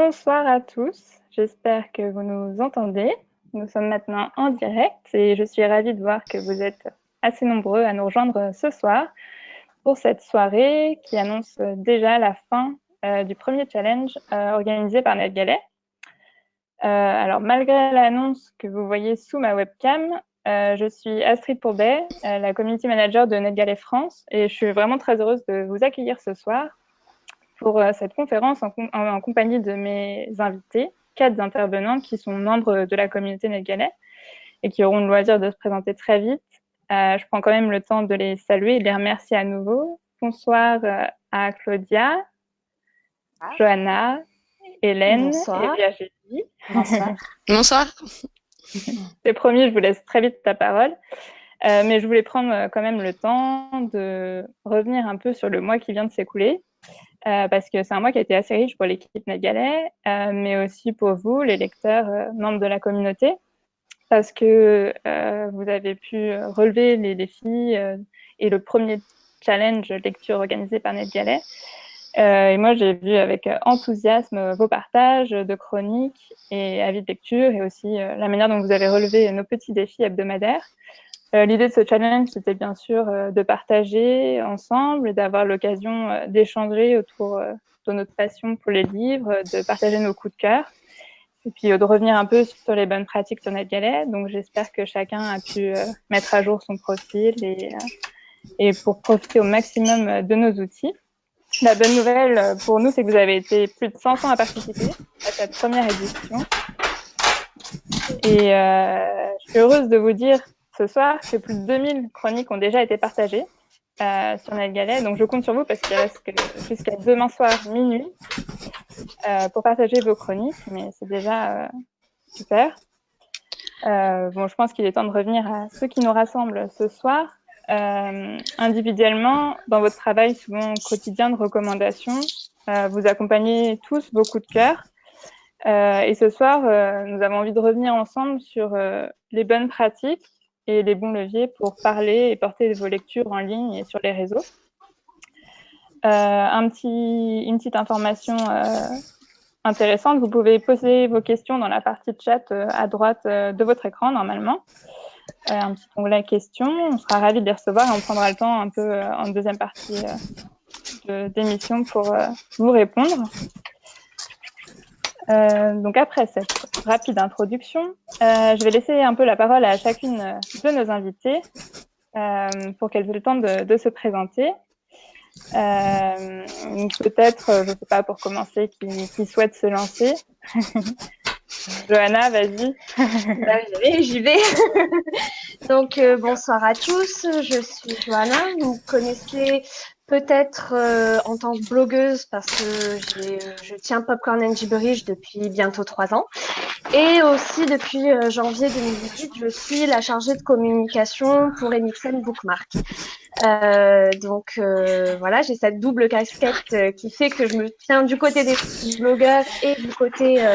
Bonsoir à tous, j'espère que vous nous entendez. Nous sommes maintenant en direct et je suis ravie de voir que vous êtes assez nombreux à nous rejoindre ce soir pour cette soirée qui annonce déjà la fin du premier challenge organisé par NetGalley. Alors malgré l'annonce que vous voyez sous ma webcam, je suis Astrid Pourbet, la community manager de NetGalley France et je suis vraiment très heureuse de vous accueillir ce soir pour cette conférence en compagnie de mes invités, 4 intervenants qui sont membres de la communauté NetGalley et qui auront le loisir de se présenter très vite. Je prends quand même le temps de les saluer et de les remercier à nouveau. Bonsoir à Claudia, Johanna, Hélène Bonsoir. et Virginie. Bonsoir. Bonsoir. C'est promis, je vous laisse très vite la parole. Mais je voulais prendre quand même le temps de revenir un peu sur le mois qui vient de s'écouler. Parce que c'est un mois qui a été assez riche pour l'équipe NetGalley, mais aussi pour vous, les lecteurs, membres de la communauté, parce que vous avez pu relever les défis et le premier challenge lecture organisé par NetGalley. Et moi, j'ai vu avec enthousiasme vos partages de chroniques et avis de lecture, et aussi la manière dont vous avez relevé nos petits défis hebdomadaires. L'idée de ce challenge, c'était bien sûr de partager ensemble et d'avoir l'occasion d'échanger autour de notre passion pour les livres, de partager nos coups de cœur et puis de revenir un peu sur les bonnes pratiques sur NetGalley. Donc j'espère que chacun a pu mettre à jour son profil et pour profiter au maximum de nos outils. La bonne nouvelle pour nous, c'est que vous avez été plus de 500 à participer à cette première édition. Et je suis heureuse de vous dire ce soir que plus de 2000 chroniques ont déjà été partagées sur NetGalley. Donc je compte sur vous parce qu'il reste jusqu'à demain soir minuit pour partager vos chroniques, mais c'est déjà super. Bon, je pense qu'il est temps de revenir à ce qui nous rassemble ce soir. Individuellement, dans votre travail souvent quotidien de recommandation, vous accompagnez tous vos coups de cœur. Et ce soir, nous avons envie de revenir ensemble sur les bonnes pratiques et les bons leviers pour parler et porter vos lectures en ligne et sur les réseaux. Une petite information intéressante, vous pouvez poser vos questions dans la partie chat à droite de votre écran normalement. Un petit onglet questions, on sera ravis de les recevoir et on prendra le temps un peu en deuxième partie d'émission pour vous répondre. Donc après cette rapide introduction, je vais laisser un peu la parole à chacune de nos invités pour qu'elles aient le temps de se présenter. Peut-être, je ne sais pas, pour commencer, qui souhaite se lancer. Johanna, vas-y. J'y vais. Donc, bonsoir à tous. Je suis Johanna. Vous me connaissez peut-être en tant que blogueuse parce que je tiens Popcorn and Gibberish depuis bientôt 3 ans. Et aussi, depuis janvier 2018, je suis la chargée de communication pour Emixen Bookmark. Voilà, j'ai cette double casquette qui fait que je me tiens du côté des blogueurs et du côté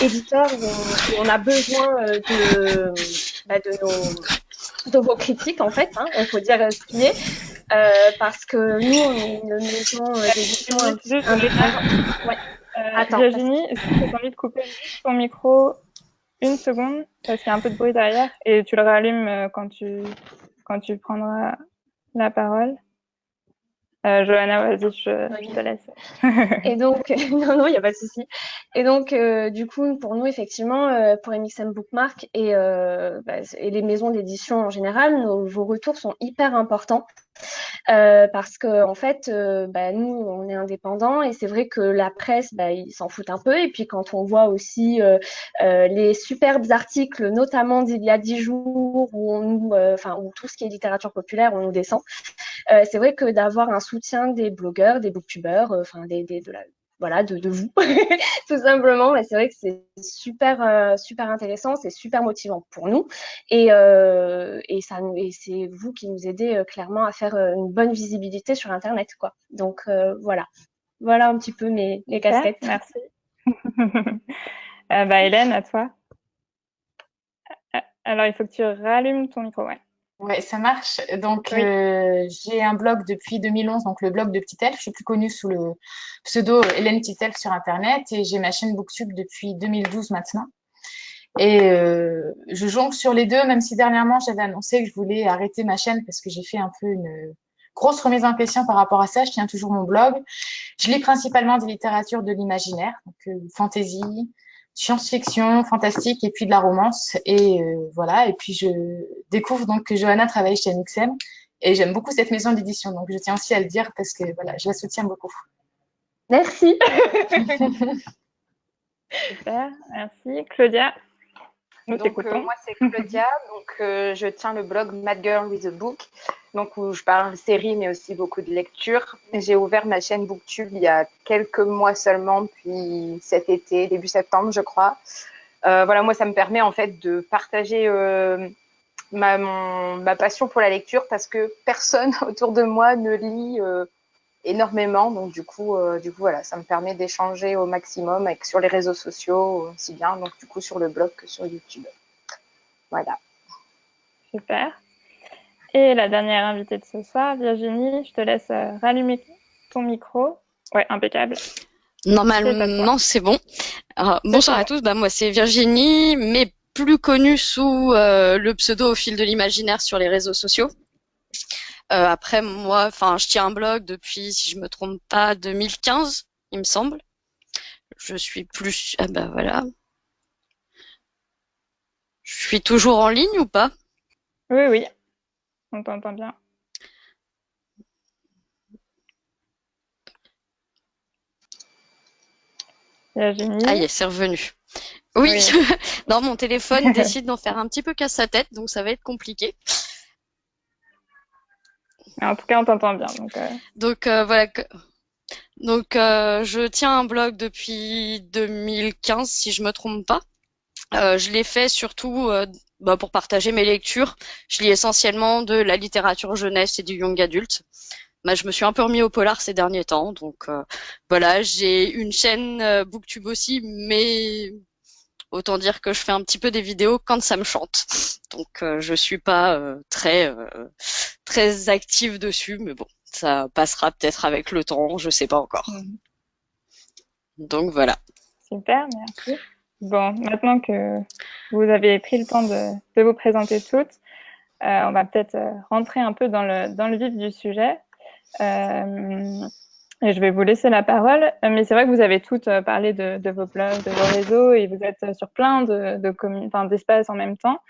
éditeur où on a besoin de vos critiques en fait. Il faut dire ce qui est. Parce que nous, on est une maison d'édition indépendante. Ouais. Attends. Virginie, est-ce que tu as envie de couper ton micro une seconde parce qu'il y a un peu de bruit derrière et tu le rallumes quand tu prendras la parole. Johanna, vas-y, je te laisse. Et donc, non, il n'y a pas de souci. Et donc, du coup, pour nous, effectivement, pour MXM Bookmark et les maisons d'édition en général, vos retours sont hyper importants. Parce que en fait, nous, on est indépendants et c'est vrai que la presse, ils s'en foutent un peu. Et puis quand on voit aussi les superbes articles, notamment d'il y a 10 jours, où tout ce qui est littérature populaire, on nous descend. C'est vrai que d'avoir un soutien des blogueurs, des booktubeurs, de vous, tout simplement. C'est vrai que c'est super intéressant, c'est super motivant pour nous, et c'est vous qui nous aidez clairement à faire une bonne visibilité sur Internet, quoi. Donc voilà un petit peu mes casquettes. Merci. Hélène, à toi. Alors il faut que tu rallumes ton micro, ouais. Ouais, ça marche. Donc, Oui. j'ai un blog depuis 2011, donc le blog de Petit Elfe. Je suis plus connue sous le pseudo Hélène Petit Elfe sur Internet et j'ai ma chaîne Booktube depuis 2012 maintenant. Et je jongle sur les deux, même si dernièrement j'avais annoncé que je voulais arrêter ma chaîne parce que j'ai fait un peu une grosse remise en question par rapport à ça. Je tiens toujours mon blog. Je lis principalement des littératures de l'imaginaire, donc fantasy, science-fiction, fantastique et puis de la romance. Et voilà. Et puis je découvre donc que Johanna travaille chez NXM et j'aime beaucoup cette maison d'édition. Donc je tiens aussi à le dire parce que voilà, je la soutiens beaucoup. Merci. Super, merci. Claudia, nous t'écoutons. Moi, c'est Claudia. Je tiens le blog Mad Girl with a Book, où je parle série, mais aussi beaucoup de lecture. J'ai ouvert ma chaîne Booktube il y a quelques mois seulement, puis cet été, début septembre, je crois. Moi, ça me permet en fait de partager ma passion pour la lecture parce que personne autour de moi ne lit énormément. Donc, voilà, ça me permet d'échanger au maximum sur les réseaux sociaux, aussi bien sur le blog que sur YouTube. Voilà. Super. Et la dernière invitée de ce soir, Virginie, je te laisse rallumer ton micro. Ouais, impeccable. Normalement, c'est bon. Bonsoir à tous. Moi, c'est Virginie, mais plus connue sous le pseudo Au fil de l'imaginaire sur les réseaux sociaux. Après, moi, je tiens un blog depuis, si je me trompe pas, 2015, il me semble. Je suis plus... Ah bah voilà. Je suis toujours en ligne ou pas? Oui, oui, on t'entend bien. Virginie. Ah, c'est revenu. Oui, non, mon téléphone décide d'en faire un petit peu casse sa tête, donc ça va être compliqué. En tout cas, on t'entend bien. Voilà. Je tiens un blog depuis 2015, si je me trompe pas. Je l'ai fait surtout pour partager mes lectures. Je lis essentiellement de la littérature jeunesse et du young adulte. Je me suis un peu remis au polar ces derniers temps, donc voilà. J'ai une chaîne Booktube aussi, mais autant dire que je fais un petit peu des vidéos quand ça me chante. Donc je suis pas très active dessus, mais bon, ça passera peut-être avec le temps, je sais pas encore. Donc voilà. Super, merci. Bon, maintenant que vous avez pris le temps de vous présenter toutes, on va peut-être rentrer un peu dans le vif du sujet. Et je vais vous laisser la parole. Mais c'est vrai que vous avez toutes parlé de vos blogs, de vos réseaux, et vous êtes sur plein d'espaces en même temps.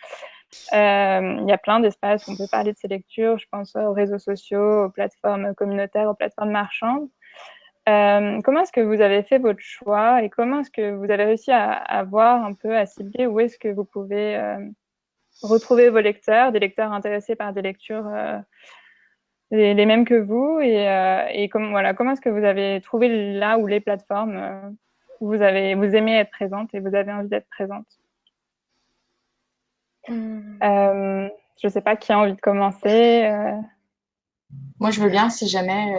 Il y a plein d'espaces où on peut parler de ces lectures. Je pense aux réseaux sociaux, aux plateformes communautaires, aux plateformes marchandes. Comment est-ce que vous avez fait votre choix et comment est-ce que vous avez réussi à voir un peu, à cibler où est-ce que vous pouvez retrouver vos lecteurs, des lecteurs intéressés par des lectures les mêmes que vous et comment est-ce que vous avez trouvé là où les plateformes où vous aimez être présente et vous avez envie d'être présente. Je sais pas qui a envie de commencer. Moi, je veux bien, si jamais,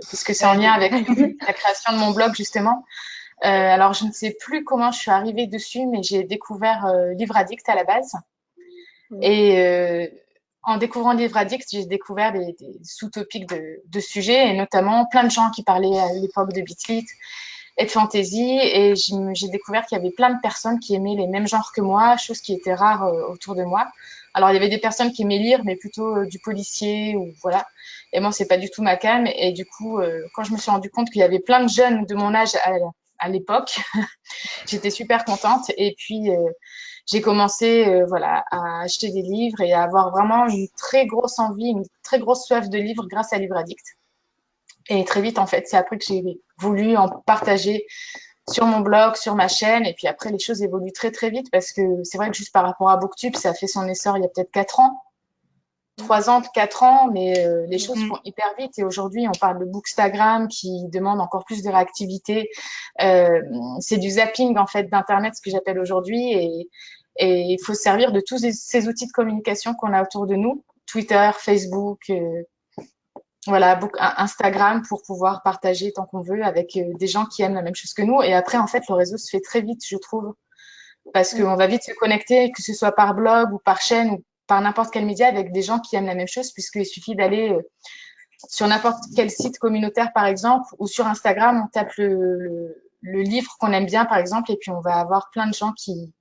puisque c'est en lien avec la création de mon blog, justement. Alors, je ne sais plus comment je suis arrivée dessus, mais j'ai découvert Livre Addict à la base. Et en découvrant Livre Addict, j'ai découvert des sous-topics de sujets, et notamment plein de gens qui parlaient à l'époque de Beatlit et de fantasy. Et j'ai découvert qu'il y avait plein de personnes qui aimaient les mêmes genres que moi, chose qui était rare autour de moi. Alors, il y avait des personnes qui aimaient lire, mais plutôt du policier ou voilà. Et moi, c'est pas du tout ma came. Et du coup, quand je me suis rendu compte qu'il y avait plein de jeunes de mon âge à l'époque, j'étais super contente. Et puis, j'ai commencé, à acheter des livres et à avoir vraiment une très grosse envie, une très grosse soif de livres grâce à Livre Addict. Et très vite, en fait, c'est après que j'ai voulu en partager sur mon blog, sur ma chaîne. Et puis après, les choses évoluent très, très vite parce que c'est vrai que juste par rapport à Booktube, ça a fait son essor il y a peut-être 4 ans. 3 ans, 4 ans, mais les choses vont hyper vite. Et aujourd'hui, on parle de Bookstagram qui demande encore plus de réactivité. C'est du zapping, en fait, d'Internet, ce que j'appelle aujourd'hui. Et il faut se servir de tous ces outils de communication qu'on a autour de nous. Twitter, Facebook, Instagram pour pouvoir partager tant qu'on veut avec des gens qui aiment la même chose que nous. Et après, en fait, le réseau se fait très vite, je trouve. Parce qu'on va vite se connecter, que ce soit par blog ou par chaîne ou par n'importe quel média avec des gens qui aiment la même chose, puisqu'il suffit d'aller sur n'importe quel site communautaire, par exemple, ou sur Instagram, on tape le livre qu'on aime bien, par exemple, et puis on va avoir plein de gens qui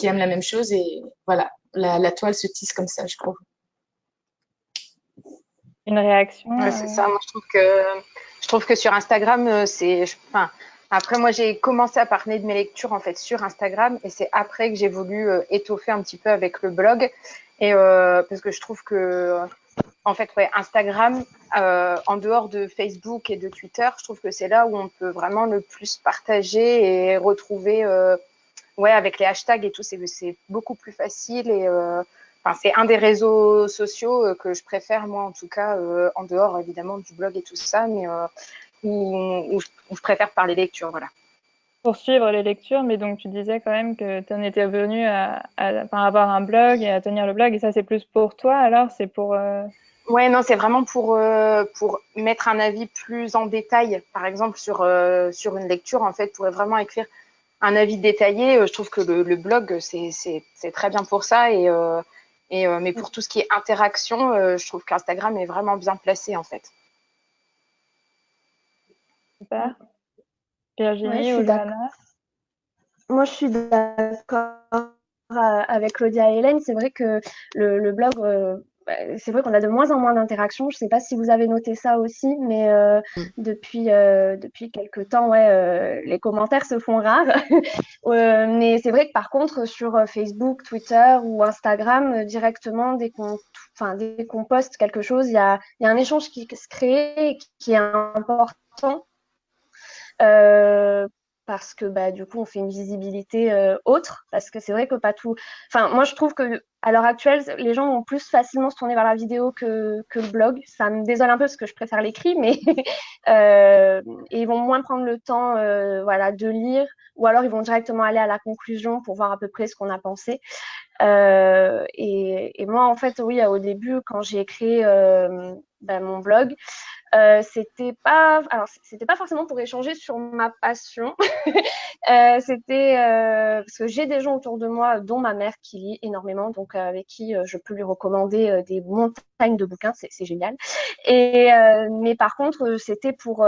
aiment la même chose. Et voilà, la toile se tisse comme ça, je trouve. Une réaction Ouais, c'est ça. Moi, je trouve que sur Instagram, enfin, après, moi, j'ai commencé à parler de mes lectures en fait sur Instagram, et c'est après que j'ai voulu étoffer un petit peu avec le blog, et parce que je trouve que en fait, ouais, Instagram, en dehors de Facebook et de Twitter, je trouve que c'est là où on peut vraiment le plus partager et retrouver, ouais, avec les hashtags et tout, c'est beaucoup plus facile, et enfin, c'est un des réseaux sociaux que je préfère, moi, en tout cas, en dehors, évidemment, du blog et tout ça, mais où je préfère parler lecture, voilà. pour suivre les lectures, mais donc tu disais quand même que tu en étais venu enfin, avoir un blog et à tenir le blog, et ça c'est plus pour toi alors, c'est pour... Ouais, non, c'est vraiment pour mettre un avis plus en détail, par exemple, sur une lecture, en fait, pour vraiment écrire un avis détaillé. Je trouve que le blog, c'est très bien pour ça, mais pour tout ce qui est interaction, je trouve qu'Instagram est vraiment bien placé, en fait. Super. Ouais, Virginie je ou suis d'accord. Johanna? Moi, je suis d'accord avec Claudia et Hélène. C'est vrai que le blog, c'est vrai qu'on a de moins en moins d'interactions. Je ne sais pas si vous avez noté ça aussi, mais depuis quelques temps, ouais, les commentaires se font rares. Mais c'est vrai que par contre, sur Facebook, Twitter ou Instagram, directement, dès qu'on poste quelque chose, il y a un échange qui se crée et qui est important. Parce que bah, du coup, on fait une visibilité autre. Parce que c'est vrai que pas tout. Enfin, moi, je trouve que à l'heure actuelle, les gens vont plus facilement se tourner vers la vidéo que le blog. Ça me désole un peu parce que je préfère l'écrit, mais et ils vont moins prendre le temps, voilà, de lire, ou alors ils vont directement aller à la conclusion pour voir à peu près ce qu'on a pensé. Et moi, en fait, oui, au début, quand j'ai créé mon blog, c'était pas forcément pour échanger sur ma passion. C'était parce que j'ai des gens autour de moi, dont ma mère qui lit énormément, donc avec qui je peux lui recommander des montagnes de bouquins, c'est génial. Mais par contre, c'était pour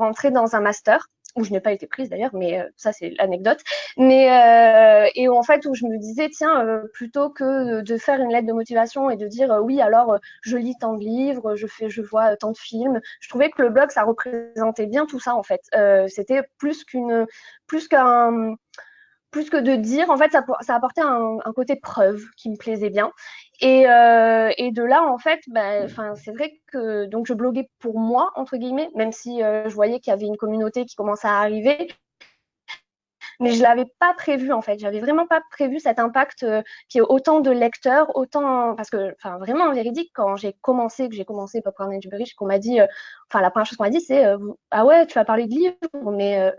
entrer dans un master où je n'ai pas été prise d'ailleurs, mais ça c'est l'anecdote. Et en fait où je me disais tiens, plutôt que de faire une lettre de motivation et de dire oui alors je lis tant de livres, je vois tant de films, je trouvais que le blog ça représentait bien tout ça en fait. C'était plus qu'un plus que de dire, en fait, ça apportait un côté preuve qui me plaisait bien. Et de là, en fait, c'est vrai que donc je bloguais pour moi, entre guillemets, même si je voyais qu'il y avait une communauté qui commençait à arriver. Mais je l'avais pas prévu, en fait. J'avais vraiment pas prévu cet impact qui est autant de lecteurs, autant. Parce que, enfin, vraiment, en véridique, quand que j'ai commencé Popcorn and Gibberish, qu'on m'a dit. La première chose qu'on m'a dit, c'est ah ouais, tu vas parler de livres, mais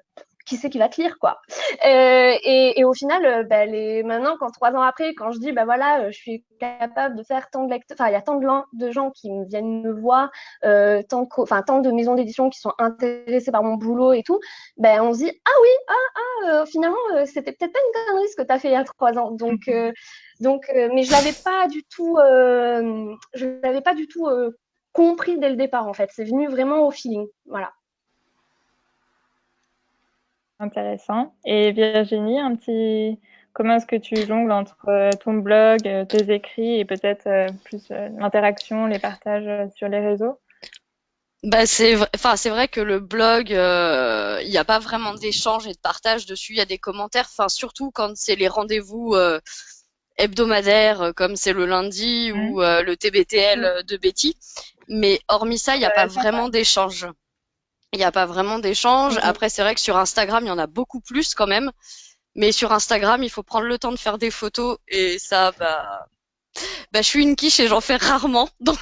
qui c'est qui va te lire, quoi. Et au final, maintenant, quand 3 ans après, quand je dis, voilà, je suis capable de faire tant de lecteurs, enfin, il y a tant de gens qui viennent me voir, tant de maisons d'édition qui sont intéressées par mon boulot et tout, on se dit, ah oui, finalement, c'était peut-être pas une connerie ce que tu as fait il y a 3 ans. Mais je l'avais pas du tout compris dès le départ, en fait. C'est venu vraiment au feeling, voilà. Intéressant. Et Virginie, comment est-ce que tu jongles entre ton blog, tes écrits et peut-être plus l'interaction, les partages sur les réseaux? Bah c'est vrai que le blog, il n'y a pas vraiment d'échange et de partage dessus. Il y a des commentaires. Enfin, surtout quand c'est les rendez-vous hebdomadaires, comme c'est le lundi ou le TBTL de Betty. Mais hormis ça, il n'y a pas vraiment d'échange. Il n'y a pas vraiment d'échange. Après, c'est vrai que sur Instagram, il y en a beaucoup plus quand même. Mais sur Instagram, il faut prendre le temps de faire des photos. Et ça, je suis une quiche et j'en fais rarement. Donc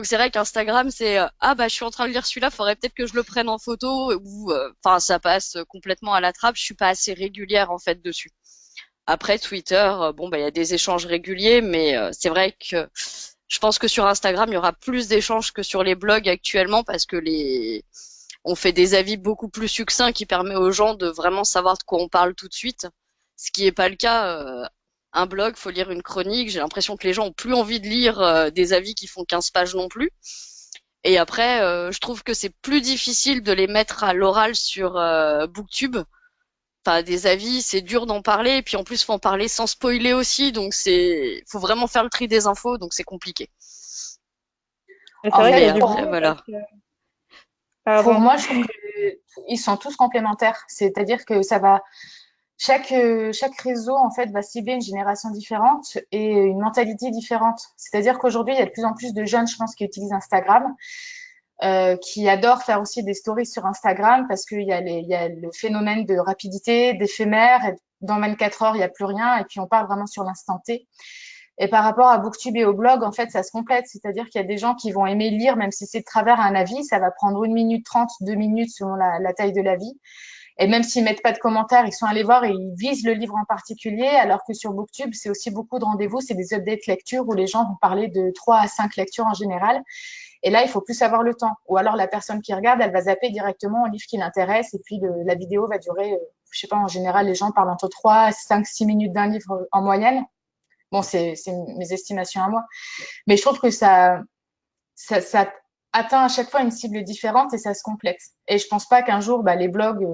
c'est vrai qu'Instagram, c'est je suis en train de lire celui-là, faudrait peut-être que je le prenne en photo, ou ça passe complètement à la trappe. Je suis pas assez régulière en fait dessus. Après Twitter, il y a des échanges réguliers, mais c'est vrai que je pense que sur Instagram, il y aura plus d'échanges que sur les blogs actuellement, parce que on fait des avis beaucoup plus succincts qui permet aux gens de vraiment savoir de quoi on parle tout de suite, ce qui est pas le cas un blog, faut lire une chronique. J'ai l'impression que les gens ont plus envie de lire des avis qui font 15 pages non plus. Et après, je trouve que c'est plus difficile de les mettre à l'oral sur BookTube. Enfin, des avis, c'est dur d'en parler. Et puis en plus, faut en parler sans spoiler aussi. Donc faut vraiment faire le tri des infos. Donc c'est compliqué. Mais c'est vrai qu'il y a du après, boulot voilà. parce que... Pour Pardon. moi, je trouve qu'ils sont tous complémentaires. C'est-à-dire que ça va, chaque réseau, en fait, va cibler une génération différente et une mentalité différente. C'est-à-dire qu'aujourd'hui, il y a de plus en plus de jeunes, je pense, qui utilisent Instagram, qui adorent faire aussi des stories sur Instagram parce qu'il y a il y a le phénomène de rapidité, d'éphémère. Et dans 24 heures, il n'y a plus rien. Et puis, on parle vraiment sur l'instant T. Et par rapport à BookTube et au blog, en fait, ça se complète. C'est-à-dire qu'il y a des gens qui vont aimer lire, même si c'est de travers un avis, ça va prendre 1 minute 30, 2 minutes selon la taille de l'avis. Et même s'ils mettent pas de commentaires, ils sont allés voir et ils visent le livre en particulier, alors que sur BookTube, c'est aussi beaucoup de rendez-vous, c'est des updates lecture où les gens vont parler de 3 à 5 lectures en général. Et là, il faut plus avoir le temps. Ou alors la personne qui regarde, elle va zapper directement au livre qui l'intéresse et puis la vidéo va durer, je sais pas, en général, les gens parlent entre 3, 5, 6 minutes d'un livre en moyenne. Bon, c'est mes estimations à moi. Mais je trouve que ça atteint à chaque fois une cible différente et ça se complète. Et je pense pas qu'un jour, les blogs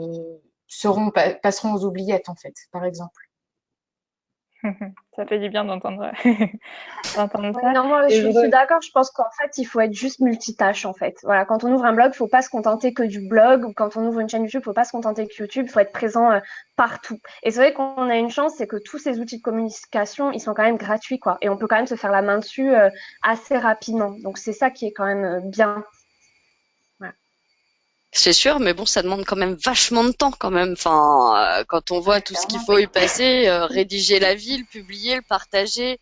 passeront aux oubliettes, en fait, par exemple. Ça fait du bien d'entendre d'entendre Ouais, ça. non, moi, Et je suis d'accord. Je pense qu'en fait, il faut être juste multitâche, en fait. Voilà, quand on ouvre un blog, il faut pas se contenter que du blog, ou quand on ouvre une chaîne YouTube, il faut pas se contenter que YouTube. Il faut être présent partout. Et c'est vrai qu'on a une chance, c'est que tous ces outils de communication, ils sont quand même gratuits, quoi. Et on peut quand même se faire la main dessus assez rapidement. Donc c'est ça qui est quand même bien. Voilà. C'est sûr, mais bon, ça demande quand même vachement de temps quand même. Enfin, quand on voit tout ce qu'il faut y passer, rédiger l'avis, le publier, le partager.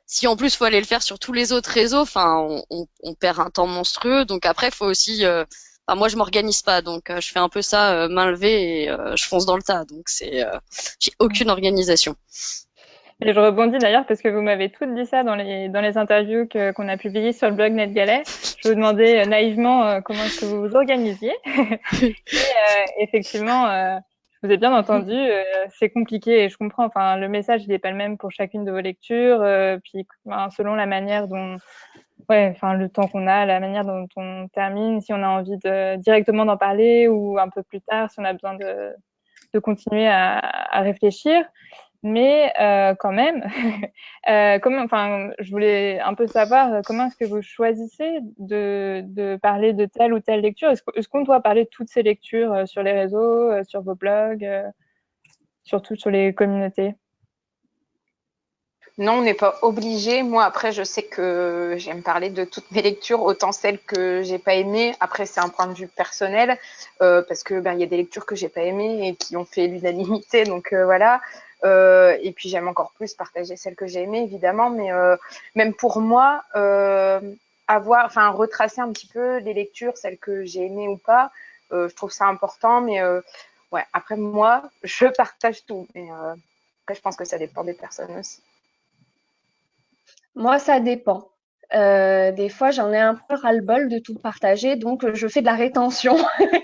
Si en plus faut aller le faire sur tous les autres réseaux, enfin, on perd un temps monstrueux. Donc après, faut aussi. Enfin, moi, je m'organise pas, donc je fais un peu ça main levée et je fonce dans le tas. Donc j'ai aucune organisation. Et je rebondis d'ailleurs parce que vous m'avez toutes dit ça dans les interviews qu'on a publiées sur le blog NetGalet. Je vous demandais naïvement comment est-ce que vous vous organisiez. Et effectivement, je vous ai bien entendu, c'est compliqué et je comprends. Enfin, le message, il n'est pas le même pour chacune de vos lectures. Puis selon la manière dont, enfin, le temps qu'on a, la manière dont on termine, si on a envie directement d'en parler ou un peu plus tard, si on a besoin de continuer à réfléchir. Mais quand même, enfin, je voulais un peu savoir comment est-ce que vous choisissez de parler de telle ou telle lecture. Est-ce qu'on doit parler de toutes ces lectures sur les réseaux, sur vos blogs, surtout sur les communautés? Non, on n'est pas obligé. Moi, après, je sais que j'aime parler de toutes mes lectures, autant celles que j'ai pas aimées. Après, c'est un point de vue personnel, parce que il y a des lectures que j'ai pas aimées et qui ont fait l'unanimité, donc voilà. Et puis j'aime encore plus partager celles que j'ai aimées, évidemment, mais même pour moi, retracer un petit peu les lectures, celles que j'ai aimées ou pas, je trouve ça important. Mais ouais, après moi, je partage tout. Mais après, je pense que ça dépend des personnes aussi. Moi, ça dépend. Des fois, j'en ai un peu ras-le-bol de tout partager, donc je fais de la rétention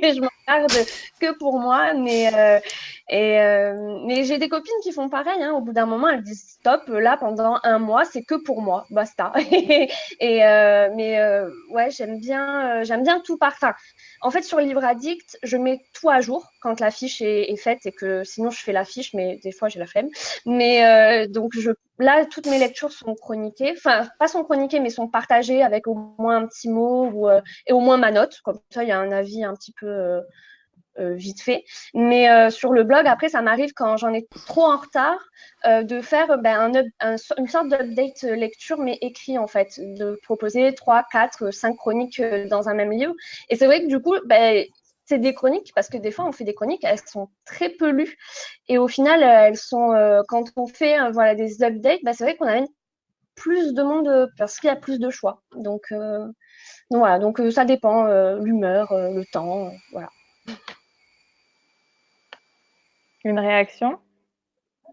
et je m'en garde que pour moi. Mais j'ai des copines qui font pareil. Hein. Au bout d'un moment, elles disent stop. Là, pendant un mois, c'est que pour moi, basta. Ouais, j'aime bien tout partager. En fait, sur Livre Addict, je mets tout à jour quand la fiche est faite et que sinon je fais la fiche, mais des fois j'ai la flemme. Mais donc là, toutes mes lectures sont chroniquées. Enfin, pas sont chroniquées, mais sont partagées avec au moins un petit mot et au moins ma note. Comme ça, il y a un avis un petit peu vite fait. Mais sur le blog, après, ça m'arrive quand j'en ai trop en retard de faire une sorte d'update lecture, mais écrit en fait, de proposer 3, 4, 5 chroniques dans un même livre. Et c'est vrai que du coup, c'est des chroniques, parce que des fois, on fait des chroniques, elles sont très peu lues. Et au final, elles sont, quand on fait des updates, c'est vrai qu'on amène plus de monde parce qu'il y a plus de choix. Donc voilà, donc ça dépend, l'humeur, le temps, voilà. Une réaction?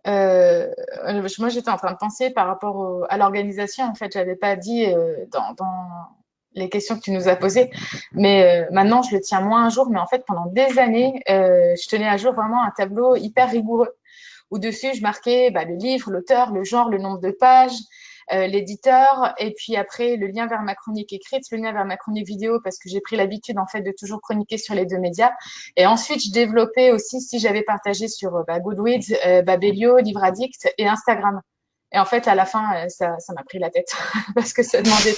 Moi, j'étais en train de penser par rapport à l'organisation. En fait, j'avais pas dit dans les questions que tu nous as posées, mais maintenant, je le tiens moins à jour. Mais en fait, pendant des années, je tenais à jour vraiment un tableau hyper rigoureux où dessus, je marquais le livre, l'auteur, le genre, le nombre de pages, l'éditeur, et puis après, le lien vers ma chronique écrite, le lien vers ma chronique vidéo, parce que j'ai pris l'habitude, en fait, de toujours chroniquer sur les 2 médias. Et ensuite, je développais aussi, si j'avais partagé sur Goodreads, Babelio, Livre Addict et Instagram. Et en fait, à la fin, ça m'a pris la tête parce que ça demandait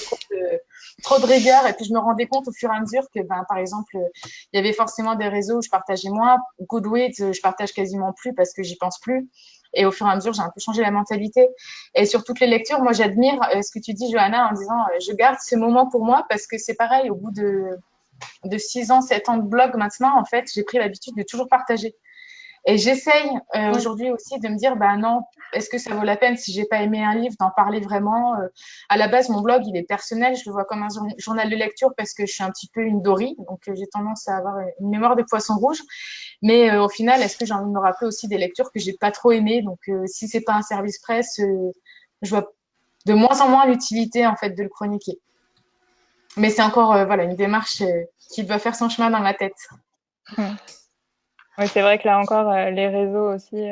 trop de rigueur. Et puis, je me rendais compte au fur et à mesure que, par exemple, il y avait forcément des réseaux où je partageais moins. Goodreads, je partage quasiment plus parce que j'y pense plus. Et au fur et à mesure, j'ai un peu changé la mentalité. Et sur toutes les lectures, moi, j'admire ce que tu dis, Johanna, en disant je garde ce moment pour moi parce que c'est pareil, au bout de 6 ans, 7 ans de blog maintenant, en fait, j'ai pris l'habitude de toujours partager. Et j'essaye aujourd'hui aussi de me dire, non, est-ce que ça vaut la peine si j'ai pas aimé un livre d'en parler vraiment. À la base, mon blog, il est personnel, je le vois comme un journal de lecture parce que je suis un petit peu une Dory, donc j'ai tendance à avoir une mémoire de poisson rouge. Mais au final, est-ce que j'ai envie de me rappeler aussi des lectures que j'ai pas trop aimées? Donc si c'est pas un service presse, je vois de moins en moins l'utilité en fait de le chroniquer. Mais c'est encore une démarche qui doit faire son chemin dans ma tête. Oui, c'est vrai que là encore, les réseaux aussi,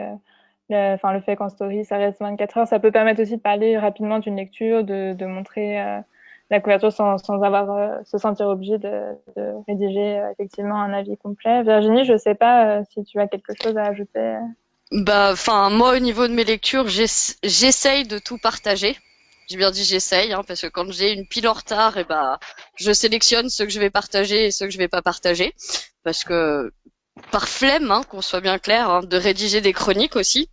le fait qu'en story, ça reste 24 heures, ça peut permettre aussi de parler rapidement d'une lecture, de montrer la couverture sans avoir se sentir obligé de rédiger effectivement un avis complet. Virginie, je sais pas si tu as quelque chose à ajouter. Moi, au niveau de mes lectures, j'essaye de tout partager. J'ai bien dit j'essaye, parce que quand j'ai une pile en retard, je sélectionne ceux que je vais partager et ceux que je vais pas partager. Parce que, par flemme, qu'on soit bien clair, de rédiger des chroniques aussi.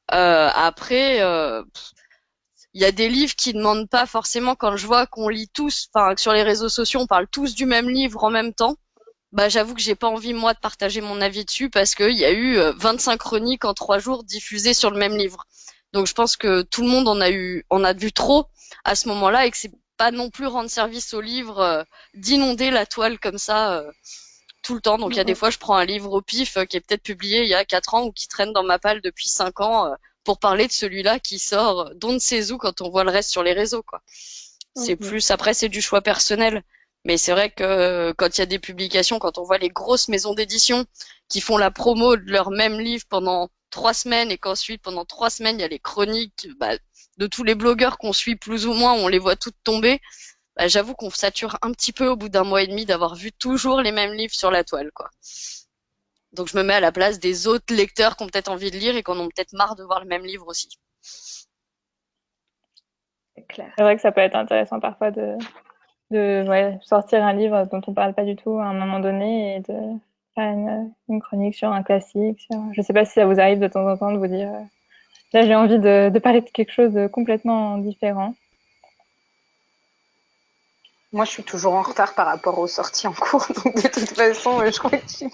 Après, il y a des livres qui demandent pas forcément, quand je vois qu'on lit tous, que sur les réseaux sociaux, on parle tous du même livre en même temps. J'avoue que j'ai pas envie, moi, de partager mon avis dessus parce qu'il y a eu 25 chroniques en 3 jours diffusées sur le même livre. Donc, je pense que tout le monde en a vu trop à ce moment-là et que c'est pas non plus rendre service au livre d'inonder la toile comme ça tout le temps. Donc, il y a des fois, je prends un livre au pif qui est peut-être publié il y a 4 ans ou qui traîne dans ma palle depuis 5 ans pour parler de celui-là qui sort d'on ne sait où quand on voit le reste sur les réseaux, quoi. C'est plus, après, c'est du choix personnel. Mais c'est vrai que quand il y a des publications, quand on voit les grosses maisons d'édition qui font la promo de leur même livre pendant 3 semaines et qu'ensuite, pendant 3 semaines, il y a les chroniques de tous les blogueurs qu'on suit plus ou moins, on les voit toutes tomber, j'avoue qu'on sature un petit peu au bout d'un mois et demi d'avoir vu toujours les mêmes livres sur la toile, quoi. Donc je me mets à la place des autres lecteurs qui ont peut-être envie de lire et qui en ont peut-être marre de voir le même livre aussi. C'est clair. C'est vrai que ça peut être intéressant parfois de sortir un livre dont on parle pas du tout à un moment donné et de faire une chronique sur un classique. Je sais pas si ça vous arrive de temps en temps de vous dire là j'ai envie de parler de quelque chose de complètement différent. Moi, je suis toujours en retard par rapport aux sorties en cours, donc de toute façon, je crois que je suis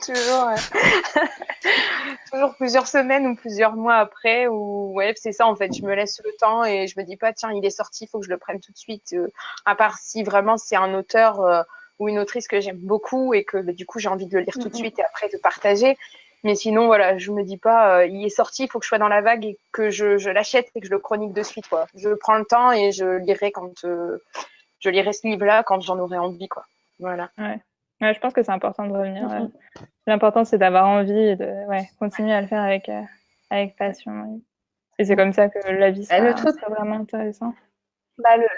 toujours plusieurs semaines ou plusieurs mois après. Ou c'est ça en fait. Je me laisse le temps et je me dis pas tiens, il est sorti, il faut que je le prenne tout de suite. À part si vraiment c'est un auteur ou une autrice que j'aime beaucoup et que du coup j'ai envie de le lire tout de suite et après de partager. Mais sinon voilà, je me dis pas il est sorti, il faut que je sois dans la vague et que je l'achète et que je le chronique de suite, quoi. Je prends le temps et je lirai quand je lirai ce livre-là quand j'en aurai envie, quoi. Voilà. Ouais, je pense que c'est important de revenir. L'important, c'est d'avoir envie et de continuer à le faire avec passion. Et c'est comme ça que la vie sera vraiment intéressant.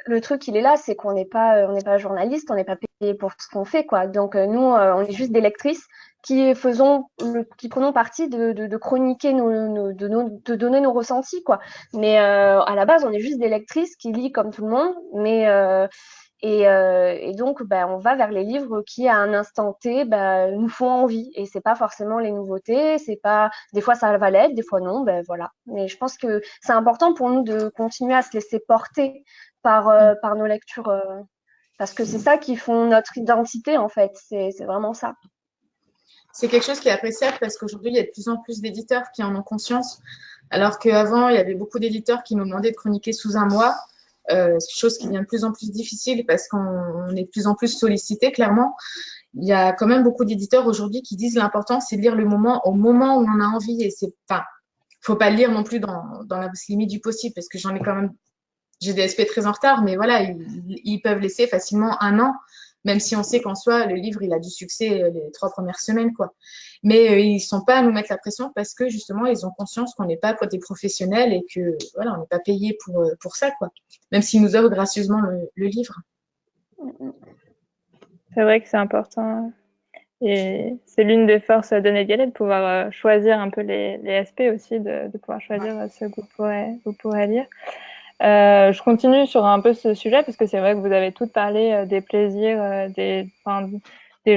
Le truc, il est là, c'est qu'on n'est pas journaliste, on n'est pas payé pour ce qu'on fait, quoi. Donc nous, on est juste des lectrices qui prenons parti de chroniquer de donner nos ressentis, quoi. Mais à la base, on est juste des lectrices qui lisent comme tout le monde, mais et donc on va vers les livres qui à un instant T nous font envie, et c'est pas forcément les nouveautés, c'est pas, des fois ça va l'être, des fois non, voilà. Mais je pense que c'est important pour nous de continuer à se laisser porter par nos lectures parce que c'est ça qui font notre identité, en fait, c'est vraiment ça. C'est quelque chose qui est appréciable parce qu'aujourd'hui, il y a de plus en plus d'éditeurs qui en ont conscience, alors qu'avant, il y avait beaucoup d'éditeurs qui nous demandaient de chroniquer sous un mois. Chose qui devient de plus en plus difficile parce qu'on est de plus en plus sollicité, clairement. Il y a quand même beaucoup d'éditeurs aujourd'hui qui disent l'important, c'est de lire le moment au moment où on en a envie. Et faut pas le lire non plus dans la limite du possible parce que j'ai des SP très en retard, mais voilà, ils peuvent laisser facilement 1 an. même si on sait qu'en soi, le livre, il a du succès les 3 premières semaines, quoi. Mais ils sont pas à nous mettre la pression parce que justement, ils ont conscience qu'on n'est pas des professionnels et que voilà, on n'est pas payé pour ça, quoi. Même s'ils nous offrent gracieusement le livre. C'est vrai que c'est important. Et c'est l'une des forces de Netgalley de pouvoir choisir un peu les SP aussi, de pouvoir choisir ce que vous pourrez lire. Je continue sur un peu ce sujet parce que c'est vrai que vous avez toutes parlé des plaisirs, des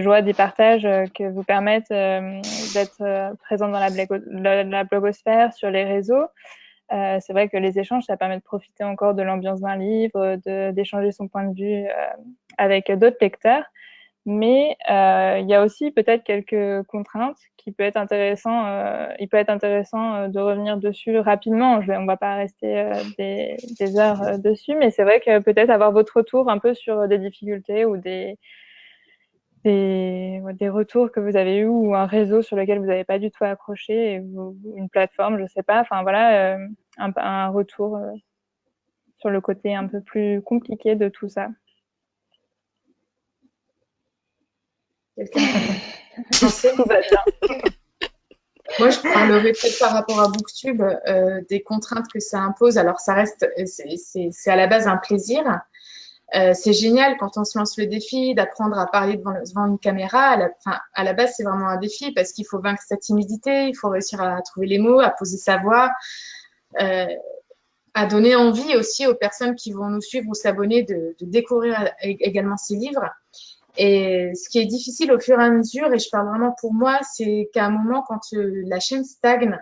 joies, des partages que vous permettent d'être présente dans la blogosphère, sur les réseaux. C'est vrai que les échanges, ça permet de profiter encore de l'ambiance d'un livre, d'échanger son point de vue avec d'autres lecteurs. Mais il y a aussi peut-être quelques contraintes qui peut être intéressant. Il peut être intéressant de revenir dessus rapidement. On va pas rester des heures dessus, mais c'est vrai que peut-être avoir votre retour un peu sur des difficultés ou des retours que vous avez eus ou un réseau sur lequel vous n'avez pas du tout accroché, et une plateforme, je sais pas. Enfin voilà, un retour sur le côté un peu plus compliqué de tout ça. Quelqu'un Tout va bien. Moi, je parlerai peut-être par rapport à Booktube des contraintes que ça impose. Alors, ça reste, c'est à la base un plaisir. C'est génial quand on se lance le défi d'apprendre à parler devant une caméra. À la base, c'est vraiment un défi parce qu'il faut vaincre sa timidité, il faut réussir à trouver les mots, à poser sa voix, à donner envie aussi aux personnes qui vont nous suivre ou s'abonner de découvrir également ces livres. Et ce qui est difficile au fur et à mesure, et je parle vraiment pour moi, c'est qu'à un moment, quand la chaîne stagne,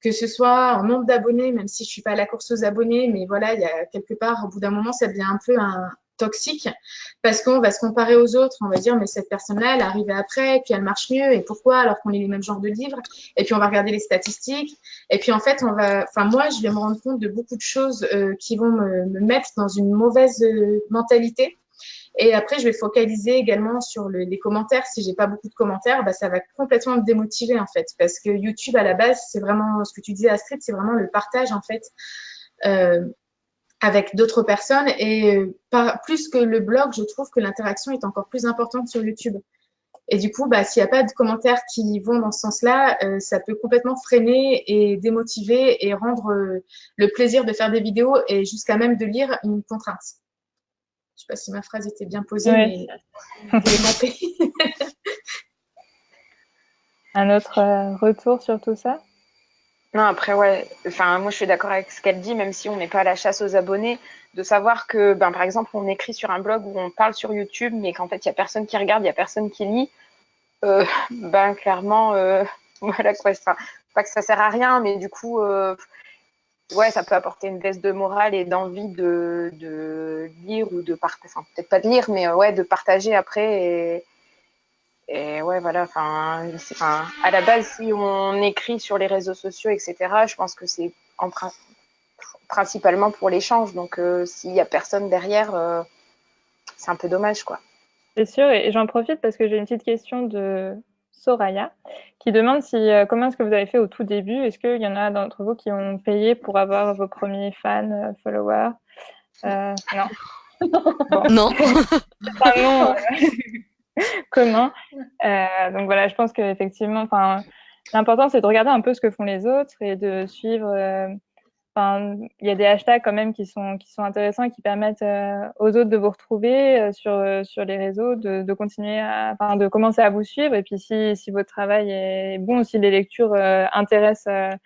que ce soit en nombre d'abonnés, même si je suis pas à la course aux abonnés, mais voilà, il y a quelque part, au bout d'un moment, ça devient un peu toxique parce qu'on va se comparer aux autres, on va dire, mais cette personne-là, elle est arrivée après, et puis elle marche mieux, et pourquoi, alors qu'on lit les mêmes genres de livres, et puis on va regarder les statistiques, et puis en fait, moi, je vais me rendre compte de beaucoup de choses qui vont me mettre dans une mauvaise mentalité. Et après, je vais focaliser également sur les commentaires. Si j'ai pas beaucoup de commentaires, bah, ça va complètement me démotiver, en fait. Parce que YouTube, à la base, c'est vraiment, ce que tu disais, Astrid, c'est vraiment le partage, en fait, avec d'autres personnes. Et plus que le blog, je trouve que l'interaction est encore plus importante sur YouTube. Et du coup, bah, s'il n'y a pas de commentaires qui vont dans ce sens-là, ça peut complètement freiner et démotiver et rendre le plaisir de faire des vidéos et jusqu'à même de lire une contrainte. Je sais pas si ma phrase était bien posée, mais vous pouvez m'appeler. Un autre retour sur tout ça? Non, après, ouais. Enfin, moi, je suis d'accord avec ce qu'elle dit, même si on n'est pas à la chasse aux abonnés, de savoir que, par exemple, on écrit sur un blog où on parle sur YouTube, mais qu'en fait, il n'y a personne qui regarde, il n'y a personne qui lit. Clairement, voilà quoi. Pas que ça sert à rien, mais du coup, ouais, ça peut apporter une baisse de morale et d'envie de lire ou de partager. Enfin, peut-être pas de lire, mais ouais, de partager après. Et ouais, voilà. Enfin, à la base, si on écrit sur les réseaux sociaux, etc., je pense que c'est principalement pour l'échange. Donc, s'il y a personne derrière, c'est un peu dommage, quoi. C'est sûr, et j'en profite parce que j'ai une petite question de Soraya qui demande comment est-ce que vous avez fait au tout début. Est-ce qu'il y en a d'entre vous qui ont payé pour avoir vos premiers fans, followers? Non. Bon. Non. C'est un nom commun. Donc voilà, je pense qu'effectivement, l'important c'est de regarder un peu ce que font les autres et de suivre. Il y a des hashtags quand même qui sont intéressants et qui permettent aux autres de vous retrouver sur les réseaux, de continuer de commencer à vous suivre. Et puis si votre travail est bon, si les lectures intéressent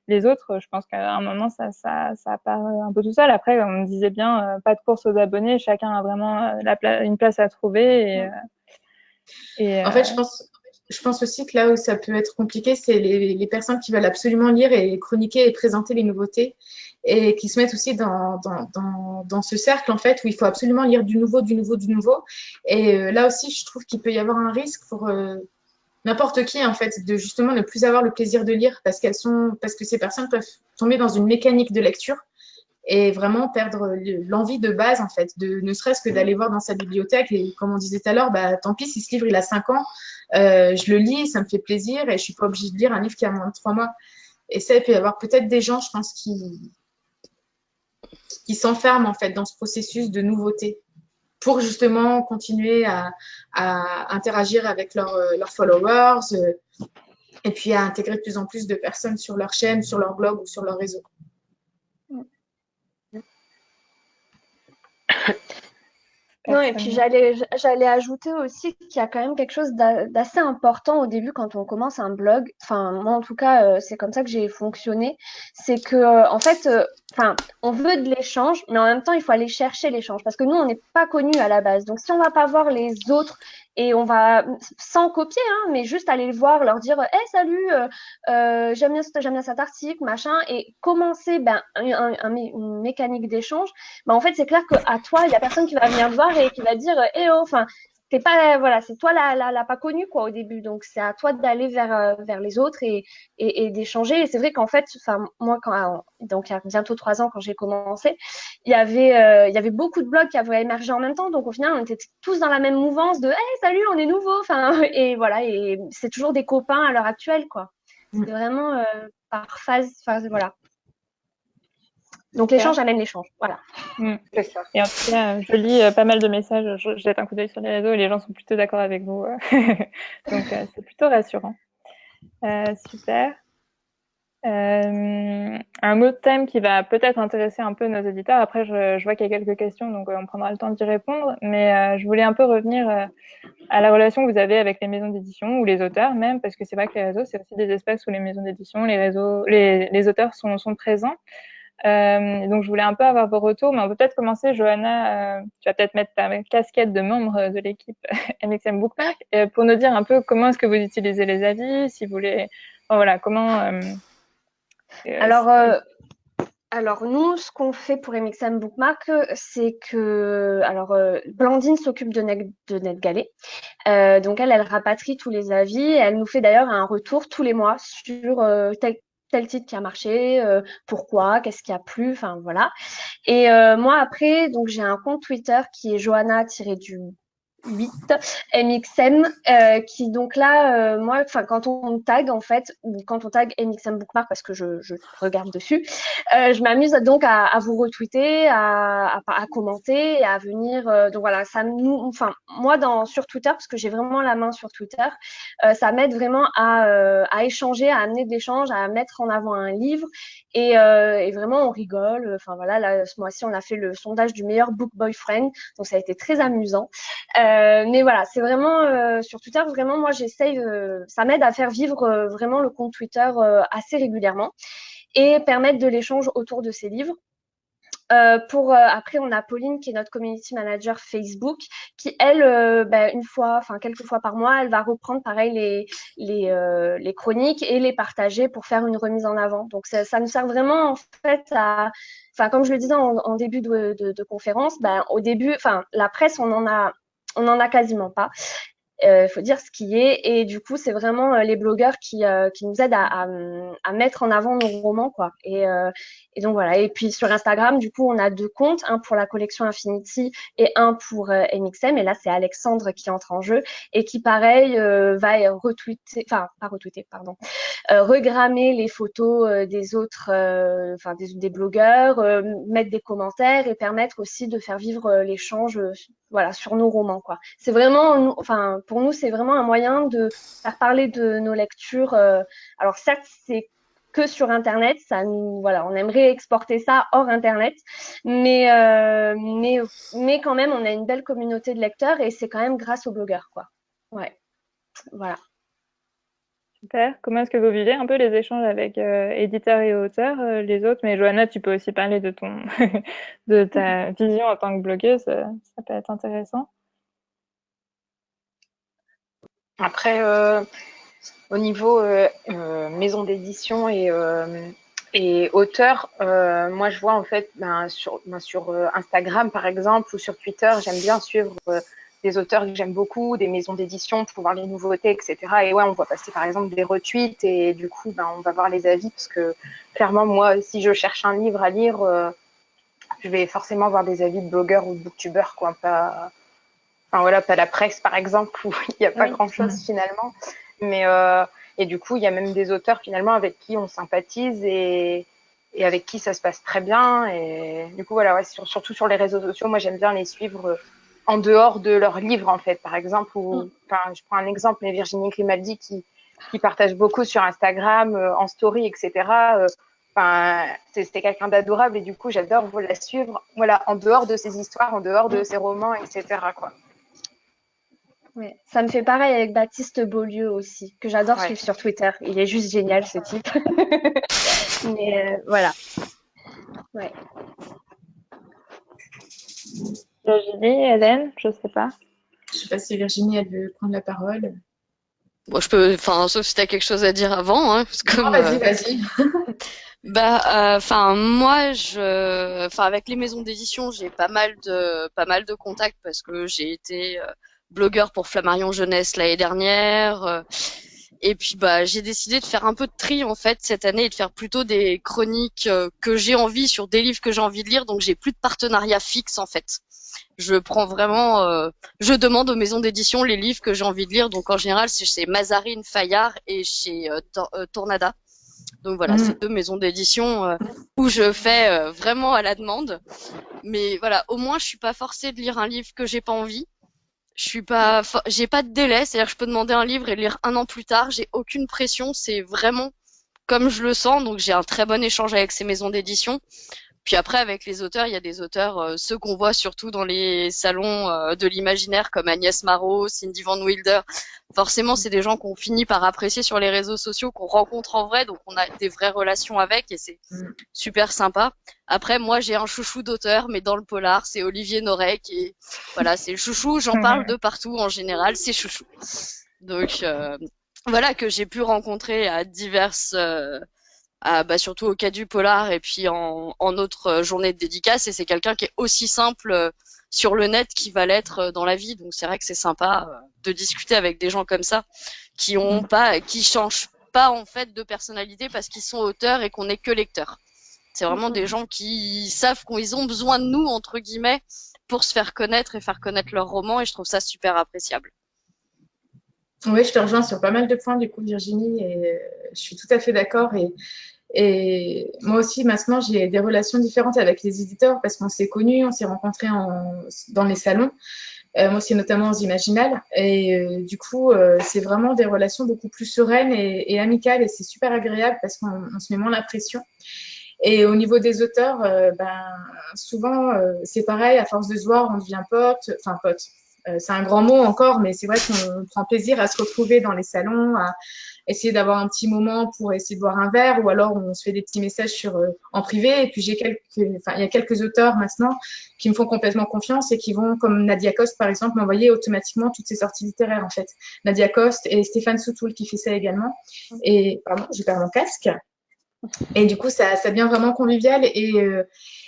les autres, je pense qu'à un moment ça part un peu tout seul. Après, on me disait bien, pas de course aux abonnés, chacun a vraiment une place à trouver. En fait, je pense aussi que là où ça peut être compliqué, c'est les personnes qui veulent absolument lire et chroniquer et présenter les nouveautés et qui se mettent aussi dans ce cercle, en fait, où il faut absolument lire du nouveau, du nouveau, du nouveau. Et là aussi, je trouve qu'il peut y avoir un risque pour n'importe qui, en fait, de justement ne plus avoir le plaisir de lire parce que ces personnes peuvent tomber dans une mécanique de lecture et vraiment perdre l'envie de base, en fait, ne serait-ce que d'aller voir dans sa bibliothèque. Et comme on disait tout à l'heure, bah, tant pis si ce livre, il a 5 ans, je le lis, ça me fait plaisir et je suis pas obligée de lire un livre qui a moins de 3 mois. Et ça, il peut y avoir peut-être des gens, je pense, qui s'enferment, en fait, dans ce processus de nouveauté. pour justement continuer à interagir avec leurs followers et puis à intégrer de plus en plus de personnes sur leur chaîne, sur leur blog ou sur leur réseau. Non, et puis j'allais ajouter aussi qu'il y a quand même quelque chose d'assez important au début quand on commence un blog. Enfin, moi en tout cas, c'est comme ça que j'ai fonctionné. C'est que en fait, enfin, on veut de l'échange, mais en même temps, il faut aller chercher l'échange parce que nous, on n'est pas connus à la base. Donc, si on va pas voir les autres et on va sans copier, hein, mais juste aller le voir, leur dire, hey, salut, j'aime bien cet article, machin, et commencer une mécanique d'échange. Bah, en fait, c'est clair qu'à toi, il y a personne qui va venir te voir et qui va dire, eh oh, enfin, t'es pas, voilà, c'est toi la pas connue, quoi, au début. Donc, c'est à toi d'aller vers les autres et d'échanger. Et c'est vrai qu'en fait, enfin, moi, donc, il y a bientôt 3 ans, quand j'ai commencé, il y avait beaucoup de blogs qui avaient émergé en même temps. Donc, au final, on était tous dans la même mouvance de, hey, salut, on est nouveau. Enfin, et voilà. Et c'est toujours des copains à l'heure actuelle, quoi. C'est vraiment par phase. Enfin, voilà. Donc, l'échange amène l'échange. Voilà. C'est ça. Et en tout cas, je lis pas mal de messages. Je jette un coup d'œil sur les réseaux et les gens sont plutôt d'accord avec vous. Donc, c'est plutôt rassurant. Super. Un autre thème qui va peut-être intéresser un peu nos auditeurs. Après, je vois qu'il y a quelques questions, donc on prendra le temps d'y répondre. Mais je voulais un peu revenir à la relation que vous avez avec les maisons d'édition ou les auteurs même, parce que c'est vrai que les réseaux, c'est aussi des espaces où les maisons d'édition, les auteurs sont présents. Donc, je voulais un peu avoir vos retours, mais on peut peut-être commencer. Johanna, tu vas peut-être mettre ta casquette de membre de l'équipe MXM Bookmark pour nous dire un peu comment est-ce que vous utilisez les avis, si vous voulez, enfin, voilà, comment. Alors nous, ce qu'on fait pour MXM Bookmark, c'est que Blandine s'occupe de NetGalley. Donc elle rapatrie tous les avis et elle nous fait d'ailleurs un retour tous les mois sur tel titre qui a marché, pourquoi, qu'est-ce qui a plu, enfin voilà. Et moi après, donc j'ai un compte Twitter qui est Johanna-8 MXM qui donc là moi enfin quand on me tag en fait ou quand on tag MXM Bookmark parce que je regarde dessus je m'amuse donc à vous retweeter à commenter et à venir donc voilà ça nous enfin moi sur Twitter parce que j'ai vraiment la main sur Twitter ça m'aide vraiment à échanger à amener de l'échange à mettre en avant un livre et vraiment on rigole enfin voilà là ce mois-ci on a fait le sondage du meilleur book boyfriend donc ça a été très amusant mais voilà, c'est vraiment sur Twitter, vraiment, moi, j'essaye, ça m'aide à faire vivre vraiment le compte Twitter assez régulièrement et permettre de l'échange autour de ces livres. Après, on a Pauline qui est notre community manager Facebook, qui elle, quelques fois par mois, elle va reprendre pareil les chroniques et les partager pour faire une remise en avant. Donc ça nous sert vraiment en fait enfin comme je le disais en début de conférence, au début, enfin la presse on en a quasiment pas. Faut dire ce qui est et du coup c'est vraiment les blogueurs qui nous aident à mettre en avant nos romans quoi et donc voilà et puis sur Instagram du coup on a 2 comptes un pour la collection Infinity et un pour MXM et là c'est Alexandre qui entre en jeu et qui pareil va retweeter enfin pas retweeter pardon regrammer les photos des autres enfin des blogueurs mettre des commentaires et permettre aussi de faire vivre l'échange voilà sur nos romans quoi c'est vraiment enfin pour nous c'est vraiment un moyen de faire parler de nos lectures alors certes c'est que sur internet ça nous voilà on aimerait exporter ça hors internet mais quand même on a une belle communauté de lecteurs et c'est quand même grâce aux blogueurs quoi ouais voilà. Super. Comment est-ce que vous vivez un peu les échanges avec éditeurs et auteurs, les autres? Mais Johanna, tu peux aussi parler de de ta vision en tant que blogueuse. Ça peut être intéressant. Après, au niveau maison d'édition et auteur, moi je vois en fait sur Instagram par exemple ou sur Twitter, j'aime bien suivre des auteurs que j'aime beaucoup, des maisons d'édition pour voir les nouveautés, etc. Et ouais, on voit passer par exemple des retweets et du coup, on va voir les avis parce que clairement, moi, si je cherche un livre à lire, je vais forcément voir des avis de blogueurs ou de booktubeurs, quoi, pas, enfin voilà, pas la presse par exemple où il n'y a pas grand-chose finalement. Mais et du coup, il y a même des auteurs finalement avec qui on sympathise et avec qui ça se passe très bien. Et du coup, voilà, ouais, surtout sur les réseaux sociaux, moi j'aime bien les suivre en dehors de leurs livres, en fait. Par exemple, je prends un exemple, mais Virginie Grimaldi qui partage beaucoup sur Instagram, en story, etc. C'est quelqu'un d'adorable et du coup, j'adore la suivre. Voilà, en dehors de ses histoires, en dehors de ses romans, etc. quoi. Ouais. Ça me fait pareil avec Baptiste Beaulieu aussi, que j'adore suivre sur Twitter. Il est juste génial, ce type. Mais voilà. Ouais. Virginie, Hélène, je sais pas. Je sais pas si Virginie, elle veut prendre la parole. Bon, sauf si t'as quelque chose à dire avant, hein, parce que Non, vas-y. moi, avec les maisons d'édition, j'ai pas mal de contacts parce que j'ai été blogueur pour Flammarion Jeunesse l'année dernière. Et puis, j'ai décidé de faire un peu de tri, en fait, cette année et de faire plutôt des chroniques que j'ai envie sur des livres que j'ai envie de lire. Donc, j'ai plus de partenariat fixe, en fait. Je prends vraiment, je demande aux maisons d'édition les livres que j'ai envie de lire. Donc, en général, c'est chez Mazarine, Fayard et chez Tornada. Donc voilà, c'est 2 maisons d'édition où je fais vraiment à la demande. Mais voilà, au moins je suis pas forcée de lire un livre que j'ai pas envie. J'ai pas de délai, c'est-à-dire que je peux demander un livre et le lire 1 an plus tard. J'ai aucune pression, c'est vraiment comme je le sens. Donc j'ai un très bon échange avec ces maisons d'édition. Puis après, avec les auteurs, il y a des auteurs, ceux qu'on voit surtout dans les salons de l'imaginaire, comme Agnès Marot, Cindy Van Wilder. Forcément, c'est des gens qu'on finit par apprécier sur les réseaux sociaux, qu'on rencontre en vrai, donc on a des vraies relations avec, et c'est super sympa. Après, moi, j'ai un chouchou d'auteur, mais dans le polar, c'est Olivier Norek, et voilà, c'est le chouchou, j'en parle de partout en général, c'est chouchou. Donc, voilà, que j'ai pu rencontrer à diverses... surtout au cas du polar et puis en autre journée de dédicace, et c'est quelqu'un qui est aussi simple sur le net qu'il va l'être dans la vie. Donc c'est vrai que c'est sympa de discuter avec des gens comme ça qui changent pas en fait de personnalité parce qu'ils sont auteurs et qu'on n'est que lecteurs. C'est vraiment des gens qui savent qu'ils ont besoin de nous entre guillemets pour se faire connaître et faire connaître leurs romans, et je trouve ça super appréciable. Oui, je te rejoins sur pas mal de points du coup, Virginie, et je suis tout à fait d'accord. Et moi aussi, maintenant, j'ai des relations différentes avec les éditeurs parce qu'on s'est connus, on s'est rencontrés dans les salons. Moi, c'est notamment aux Imaginales. Et du coup, c'est vraiment des relations beaucoup plus sereines et amicales. Et c'est super agréable parce qu'on se met moins la pression. Et au niveau des auteurs, souvent, c'est pareil, à force de se voir, on devient pote. Enfin, pote. C'est un grand mot encore, mais c'est vrai qu'on prend plaisir à se retrouver dans les salons, à essayer d'avoir un petit moment pour essayer de boire un verre, ou alors on se fait des petits messages en privé. Et puis il y a quelques auteurs maintenant qui me font complètement confiance et qui vont, comme Nadia Coste par exemple, m'envoyer automatiquement toutes ces sorties littéraires en fait. Nadia Coste et Stéphane Soutoul qui fait ça également. Et pardon, j'ai perdu mon casque. Et du coup, ça devient vraiment convivial.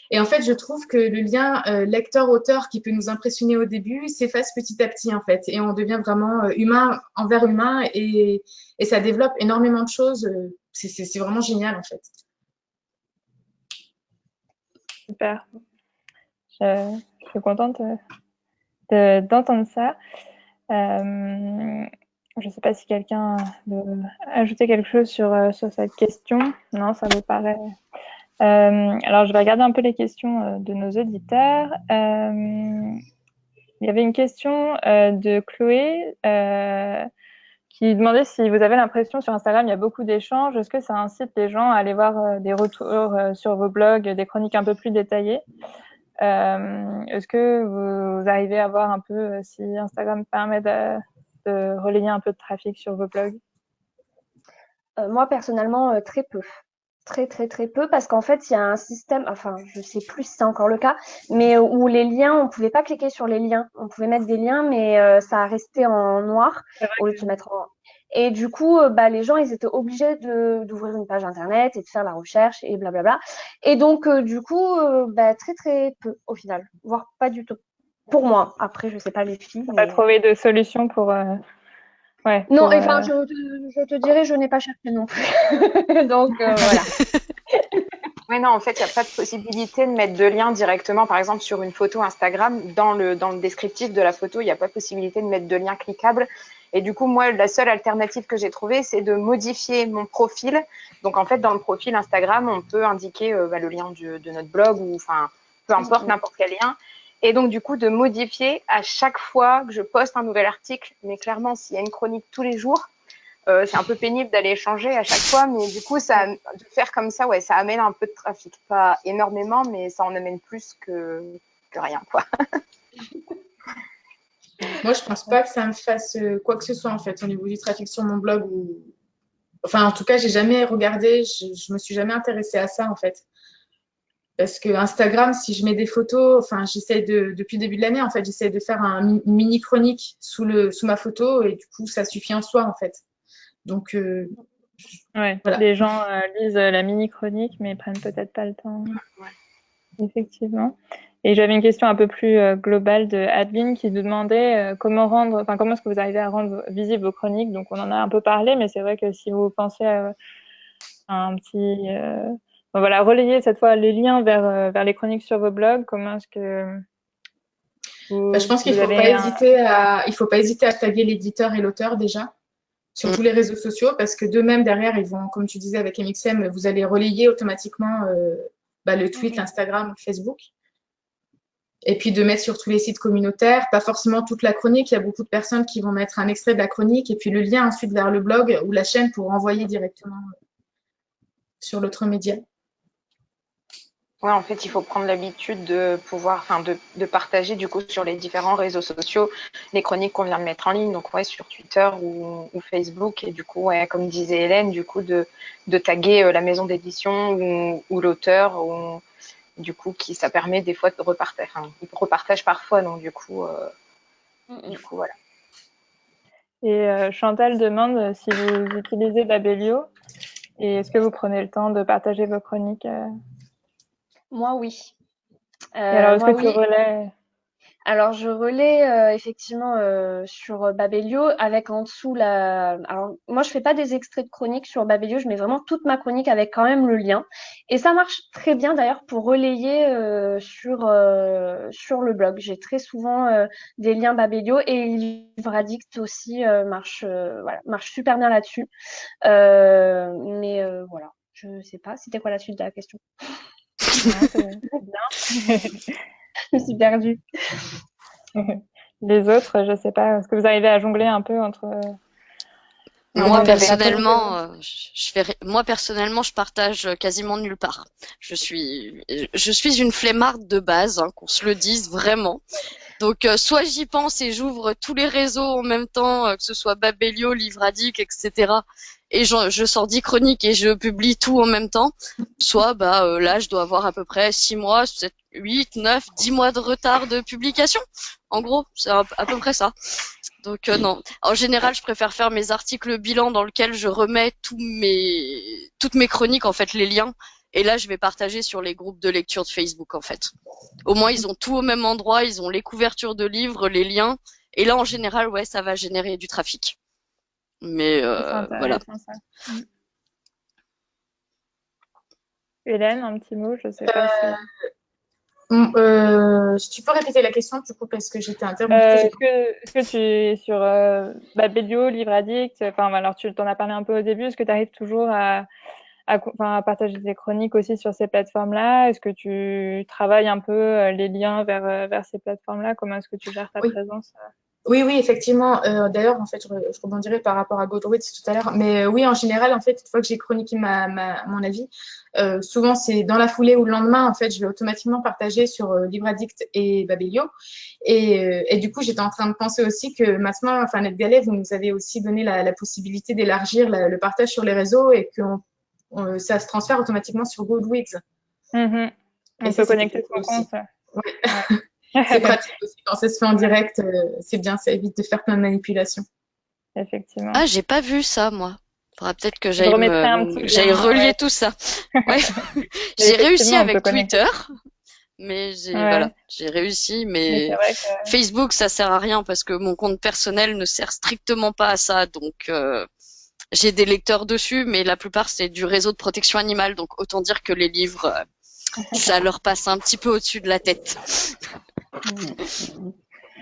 Et en fait, je trouve que le lien lecteur-auteur qui peut nous impressionner au début s'efface petit à petit, en fait. Et on devient vraiment humain envers humain. Et ça développe énormément de choses. C'est vraiment génial, en fait. Super. Je suis contente d'entendre ça. Je ne sais pas si quelqu'un veut ajouter quelque chose sur cette question. Non, ça vous paraît... alors, je vais regarder un peu les questions de nos auditeurs. Il y avait une question de Chloé qui demandait si vous avez l'impression sur Instagram, il y a beaucoup d'échanges. Est-ce que ça incite les gens à aller voir des retours sur vos blogs, des chroniques un peu plus détaillées? Est-ce que vous arrivez à voir un peu si Instagram permet de relayer un peu de trafic sur vos blogs? Moi, personnellement, très peu. Très, très, très peu, parce qu'en fait, il y a un système, enfin, je sais plus si c'est encore le cas, mais où les liens, on pouvait pas cliquer sur les liens. On pouvait mettre des liens, mais ça restait en noir au lieu de se mettre en... Et du coup, les gens, ils étaient obligés d'ouvrir une page internet et de faire la recherche et blablabla. Et donc, du coup, très, très peu au final, voire pas du tout. Pour moi. Après, je sais pas les filles. On va trouver de solutions pour... Ouais, non, enfin, je te dirais, je n'ai pas cherché non plus. Donc, voilà. Oui, non, en fait, il n'y a pas de possibilité de mettre de lien directement, par exemple, sur une photo Instagram. Dans le descriptif de la photo, il n'y a pas possibilité de mettre de lien cliquable. Et du coup, moi, la seule alternative que j'ai trouvée, c'est de modifier mon profil. Donc, en fait, dans le profil Instagram, on peut indiquer le lien de notre blog ou, enfin, peu importe, n'importe quel lien. Et donc, du coup, de modifier à chaque fois que je poste un nouvel article. Mais clairement, s'il y a une chronique tous les jours, c'est un peu pénible d'aller changer à chaque fois. Mais du coup, de faire comme ça, ouais, ça amène un peu de trafic. Pas énormément, mais ça en amène plus que rien, quoi. Moi, je pense pas que ça me fasse quoi que ce soit en fait au niveau du trafic sur mon blog ou enfin en tout cas, j'ai jamais regardé, je me suis jamais intéressée à ça en fait. Parce que Instagram, si je mets des photos, enfin depuis le début de l'année en fait, j'essaie de faire une mini chronique sous ma photo et du coup, ça suffit en soi en fait. Donc Ouais, voilà. les gens lisent la mini chronique, mais prennent peut-être pas le temps. Ouais. Effectivement. Et j'avais une question un peu plus globale de Adeline qui nous demandait comment est-ce que vous arrivez à rendre visibles vos chroniques. Donc on en a un peu parlé, mais c'est vrai que si vous pensez à un petit, voilà, relayer cette fois les liens vers les chroniques sur vos blogs, comment est-ce que Bah, je pense qu'il vous faut avez il faut pas hésiter à taguer l'éditeur et l'auteur déjà sur tous les réseaux sociaux parce que d'eux-mêmes derrière, ils vont, comme tu disais avec MXM, vous allez relayer automatiquement le tweet, l'Instagram, le Facebook. Et puis de mettre sur tous les sites communautaires, pas forcément toute la chronique. Il y a beaucoup de personnes qui vont mettre un extrait de la chronique et puis le lien ensuite vers le blog ou la chaîne pour envoyer directement sur l'autre média. Ouais, en fait, il faut prendre l'habitude de pouvoir, de partager du coup sur les différents réseaux sociaux les chroniques qu'on vient de mettre en ligne, donc ouais, sur Twitter ou Facebook, et du coup, ouais, comme disait Hélène, du coup de taguer la maison d'édition ou l'auteur, ou du coup ça permet des fois de repartager, ils repartagent parfois, donc du coup voilà. Et Chantal demande si vous utilisez Babelio et est-ce que vous prenez le temps de partager vos chroniques Moi, oui. Et alors, est-ce Moi, que tu oui. relais Alors, je relais effectivement sur Babelio avec en dessous la. Alors, moi, je fais pas des extraits de chronique sur Babelio, je mets vraiment toute ma chronique avec quand même le lien. Et ça marche très bien d'ailleurs pour relayer sur le blog. J'ai très souvent des liens Babelio et Livre Addict aussi marche super bien là-dessus. Mais voilà, je sais pas. C'était quoi la suite de la question? Non, c'est bien. Je me suis perdue. Les autres, je sais pas. Est-ce que vous arrivez à jongler un peu entre Moi Babelio personnellement, je partage quasiment nulle part. Je suis une flemmarde de base, hein, qu'on se le dise vraiment. Donc, soit j'y pense et j'ouvre tous les réseaux en même temps, que ce soit Babelio, Livradic, etc. Et je sors 10 chroniques et je publie tout en même temps. Soit, là, je dois avoir à peu près 6 mois, 7, 8, 9, 10 mois de retard de publication. En gros, c'est à peu près ça. Donc, non. En général, je préfère faire mes articles bilan dans lesquels je remets toutes mes chroniques, en fait, les liens. Et là, je vais partager sur les groupes de lecture de Facebook, en fait. Au moins, ils ont tout au même endroit, ils ont les couvertures de livres, les liens. Et là, en général, ouais, ça va générer du trafic. Mais c'est voilà. intéressant ça. Hélène, un petit mot, je sais pas si. Tu peux répéter la question du coup parce que j'étais interrompue. Est-ce que tu es sur Babelio, Livre Addict, enfin alors tu t'en as parlé un peu au début, est-ce que tu arrives toujours à partager tes chroniques aussi sur ces plateformes-là? Est-ce que tu travailles un peu les liens vers ces plateformes-là? Comment est-ce que tu gères ta Oui. présence? Oui, effectivement. D'ailleurs, en fait, je rebondirai par rapport à Goodreads tout à l'heure. Mais oui, en général, en fait, une fois que j'ai chroniqué mon avis, souvent c'est dans la foulée ou le lendemain, en fait, je vais automatiquement partager sur Livre Addict et Babelio. Et du coup, j'étais en train de penser aussi que maintenant, enfin, NetGalley, vous nous avez aussi donné la possibilité d'élargir le partage sur les réseaux et que ça se transfère automatiquement sur Goodreads. On peut connecter son compte. Ouais. C'est pratique aussi quand ça se fait en direct, c'est bien, ça évite de faire plein de manipulations. Effectivement. Ah, j'ai pas vu ça, moi. Faudra peut-être que Je remettrai un petit lien, relier tout ça. Ouais. J'ai réussi effectivement, on avec peut connecter. Twitter, mais j'ai réussi, mais c'est vrai que Facebook, ça sert à rien parce que mon compte personnel ne sert strictement pas à ça. Donc, j'ai des lecteurs dessus, mais la plupart, c'est du réseau de protection animale. Donc, autant dire que les livres, ça leur passe un petit peu au-dessus de la tête.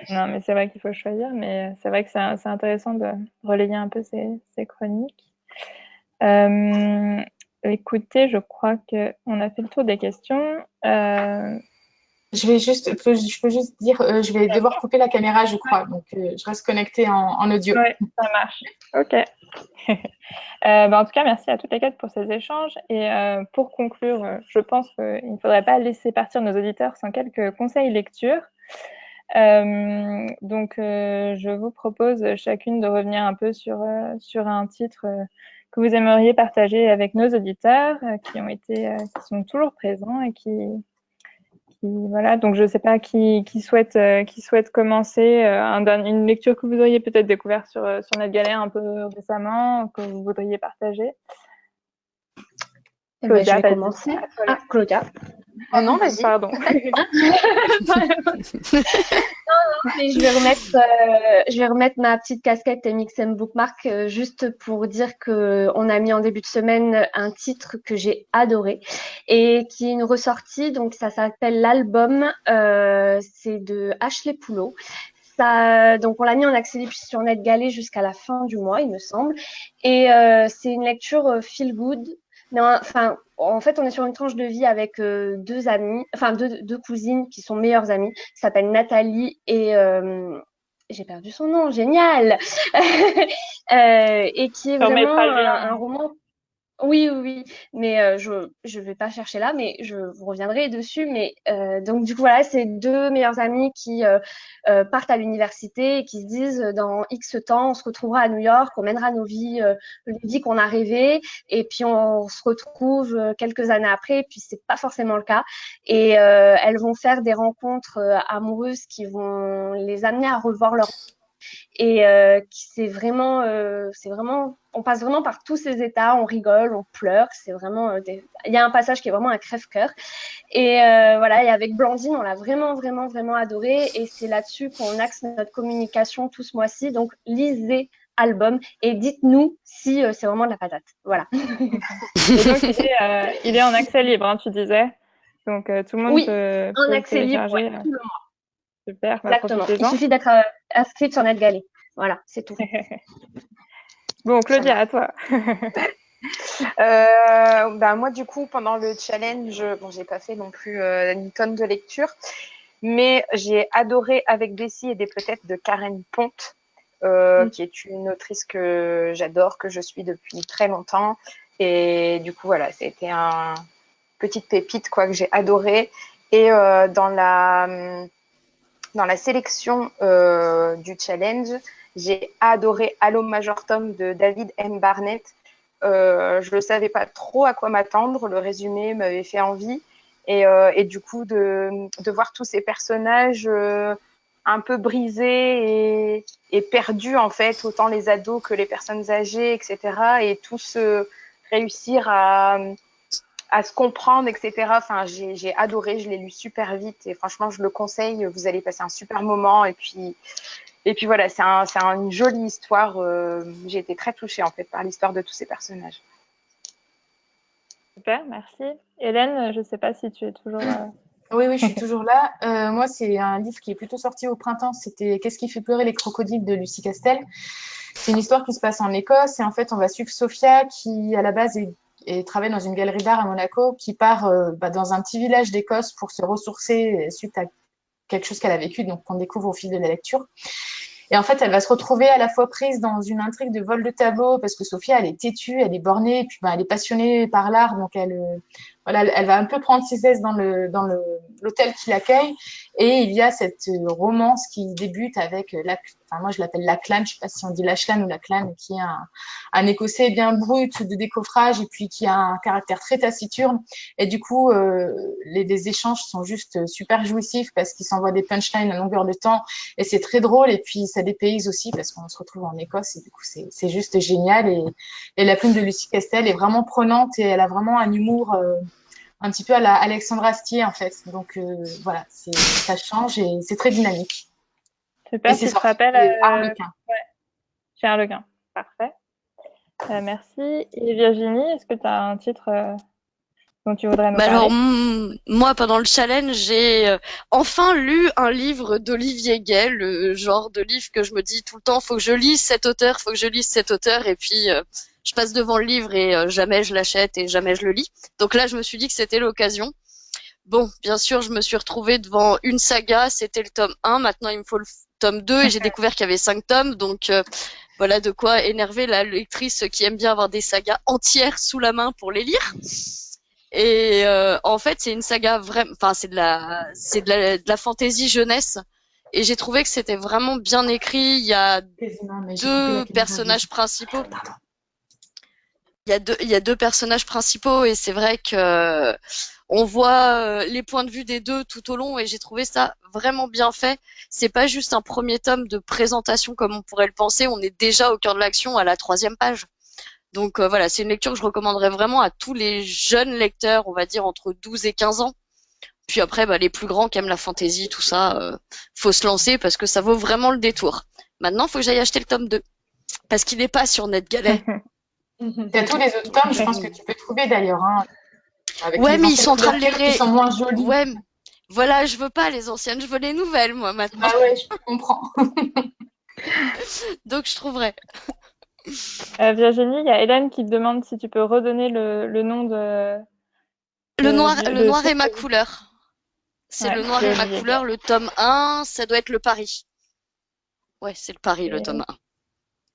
non, mais c'est vrai qu'il faut choisir, mais c'est vrai que c'est intéressant de relayer un peu ces chroniques. Écoutez, je crois qu'on a fait le tour des questions. Je peux juste dire, je vais devoir couper la caméra, je crois. Donc, je reste connectée en audio. Oui, ça marche. Ok. En tout cas, merci à toutes les quatre pour ces échanges. Et pour conclure, je pense qu'il ne faudrait pas laisser partir nos auditeurs sans quelques conseils lecture. Je vous propose chacune de revenir un peu sur un titre que vous aimeriez partager avec nos auditeurs qui sont toujours présents et voilà. Donc, je ne sais pas qui souhaite commencer une lecture que vous auriez peut-être découvert sur NetGalère un peu récemment, que vous voudriez partager. Claudia, je vais commencer. Claudia. Oh non, vas-y. Pardon. Mais je vais remettre ma petite casquette MXM Bookmark juste pour dire que on a mis en début de semaine un titre que j'ai adoré et qui est une ressortie. Donc ça s'appelle L'Album. C'est de Ashley Poulot. Donc on l'a mis en accès libre sur NetGalley jusqu'à la fin du mois, il me semble. Et c'est une lecture feel good. Mais en fait, on est sur une tranche de vie avec deux amies, deux cousines qui sont meilleures amies, qui s'appellent Nathalie et j'ai perdu son nom, génial, et qui est vraiment un roman. Oui, mais je vais pas chercher là, mais je vous reviendrai dessus. Mais donc du coup voilà, c'est deux meilleures amies qui partent à l'université et qui se disent dans X temps, on se retrouvera à New York, on mènera nos vies qu'on a rêvé, et puis on se retrouve quelques années après, et puis c'est pas forcément le cas. Et elles vont faire des rencontres amoureuses qui vont les amener à revoir leur et c'est vraiment, on passe vraiment par tous ces états, on rigole, on pleure, c'est vraiment, il y a un passage qui est vraiment un crève-cœur. Et voilà, et avec Blandine, on l'a vraiment adoré, et c'est là-dessus qu'on axe notre communication tout ce mois-ci. Donc, lisez Album et dites-nous si c'est vraiment de la patate. Voilà. Et donc, il est en accès libre, hein, tu disais. Donc, tout le monde peut en accès libre, tout le mois. Super. Exactement. Il suffit d'être inscrite sur NetGalley. Voilà, c'est tout. Bon, Claudia, à toi. Moi, du coup, pendant le challenge, j'ai pas fait non plus une tonne de lecture, mais j'ai adoré Avec Bessie et des Peut-être de Karen Ponte, qui est une autrice que j'adore, que je suis depuis très longtemps. Et du coup, voilà, c'était une petite pépite que j'ai adoré. Et dans la sélection du challenge, j'ai adoré Allo Major Tom de David M. Barnett. Je ne savais pas trop à quoi m'attendre. Le résumé m'avait fait envie. Et du coup, de voir tous ces personnages un peu brisés et perdus, en fait, autant les ados que les personnes âgées, etc. Et tous réussir à se comprendre, etc. Enfin, j'ai adoré, je l'ai lu super vite et franchement, je le conseille. Vous allez passer un super moment. Et puis voilà, c'est une jolie histoire. J'ai été très touchée en fait par l'histoire de tous ces personnages. Super, merci. Hélène, je ne sais pas si tu es toujours... Oui, je suis toujours là. Moi, c'est un livre qui est plutôt sorti au printemps. C'était Qu'est-ce qui fait pleurer les crocodiles de Lucie Castel. C'est une histoire qui se passe en Écosse et en fait, on va suivre Sophia qui, à la base, travaille dans une galerie d'art à Monaco, qui part dans un petit village d'Écosse pour se ressourcer suite à quelque chose qu'elle a vécu, donc qu'on découvre au fil de la lecture. Et en fait, elle va se retrouver à la fois prise dans une intrigue de vol de tableau, parce que Sophia, elle est têtue, elle est bornée, et puis elle est passionnée par l'art, donc elle va un peu prendre ses aises dans l'hôtel qui l'accueille. Et il y a cette romance qui débute avec moi je l'appelle Lachlan, je sais pas si on dit Lachlan ou Lachlan, qui est un Écossais bien brut de décoffrage et puis qui a un caractère très taciturne. Et du coup, les échanges sont juste super jouissifs parce qu'ils s'envoient des punchlines à longueur de temps et c'est très drôle. Et puis ça dépayse aussi parce qu'on se retrouve en Écosse et du coup c'est juste génial. Et la plume de Lucie Castel est vraiment prenante et elle a vraiment un humour un petit peu à la Alexandre Astier en fait. Donc voilà, ça change et c'est très dynamique. Super, si tu te rappelles Harlequin. Ouais, chez Harlequin. Parfait. Merci. Et Virginie, est-ce que tu as un titre dont tu voudrais nous parler? Alors, moi, pendant le challenge, j'ai enfin lu un livre d'Olivier Gay, le genre de livre que je me dis tout le temps, faut que je lise cet auteur, et puis je passe devant le livre et jamais je l'achète et jamais je le lis. Donc là, je me suis dit que c'était l'occasion. Bon, bien sûr, je me suis retrouvée devant une saga, c'était le tome 1, maintenant il me faut le tome 2 et j'ai découvert qu'il y avait 5 tomes, donc voilà de quoi énerver la lectrice qui aime bien avoir des sagas entières sous la main pour les lire. Et en fait, c'est une saga vraiment, enfin de la fantasy jeunesse. Et j'ai trouvé que c'était vraiment bien écrit. Il y a deux personnages principaux. Il y a deux personnages principaux et c'est vrai que on voit les points de vue des deux tout au long et j'ai trouvé ça vraiment bien fait. C'est pas juste un premier tome de présentation comme on pourrait le penser. On est déjà au cœur de l'action à la 3e page. Donc voilà, c'est une lecture que je recommanderais vraiment à tous les jeunes lecteurs, on va dire entre 12 et 15 ans. Puis après, les plus grands qui aiment la fantasy, tout ça, faut se lancer parce que ça vaut vraiment le détour. Maintenant, faut que j'aille acheter le tome 2 parce qu'il n'est pas sur NetGalley. Il y a tous les autres tomes, je pense que tu peux trouver d'ailleurs. Hein, avec Ouais, les mais ils sont en train de les qui sont moins jolies. Ouais, voilà, je veux pas les anciennes, je veux les nouvelles, moi, maintenant. Ah ouais, je comprends. Donc, je trouverai. Virginie, il y a Hélène qui te demande si tu peux redonner le nom de Le noir ce est ma couleur. C'est Ouais, le noir j'ai est ma oublié. couleur, le tome 1, ça doit être le Paris. Ouais, c'est le Paris, le Et tome 1.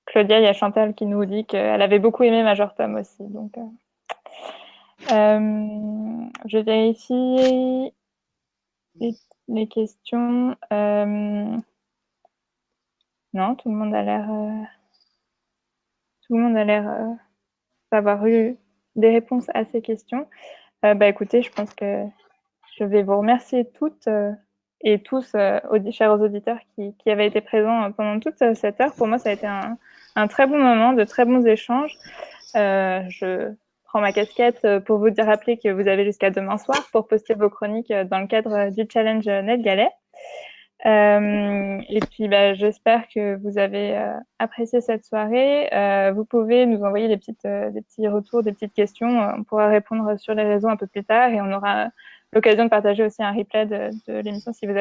Claudia, il y a Chantal qui nous dit qu'elle avait beaucoup aimé Major Tom aussi. Donc, je vérifie les questions. Non, tout le monde a l'air d'avoir eu des réponses à ces questions. Écoutez, je pense que je vais vous remercier toutes et tous, chers auditeurs qui avaient été présents pendant toute cette heure. Pour moi, ça a été un très bon moment, de très bons échanges. Je prends ma casquette pour vous rappeler que vous avez jusqu'à demain soir pour poster vos chroniques dans le cadre du challenge NetGalley. Et puis, j'espère que vous avez apprécié cette soirée. Vous pouvez nous envoyer des petits retours, des petites questions. On pourra répondre sur les réseaux un peu plus tard et on aura l'occasion de partager aussi un replay de l'émission si vous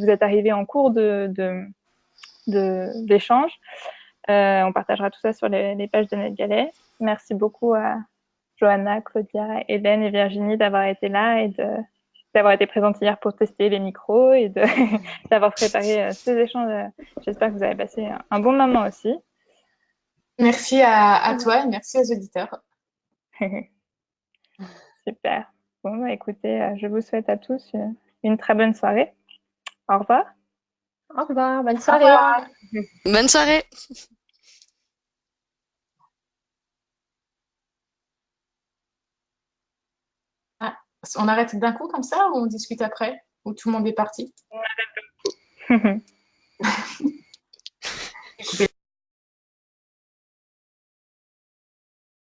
êtes arrivé en cours d'échange. On partagera tout ça sur les pages de NetGalley. Merci beaucoup à Johanna, Claudia, Hélène et Virginie d'avoir été là et d'avoir été présente hier pour tester les micros et d'avoir préparé ces échanges. J'espère que vous avez passé un bon moment aussi. Merci à toi et merci aux auditeurs. Super. Bon, écoutez, je vous souhaite à tous une très bonne soirée. Au revoir. Au revoir, bonne soirée. Au revoir. Bonne soirée. On arrête d'un coup comme ça ou on discute après? Ou tout le monde est parti? On arrête d'un coup.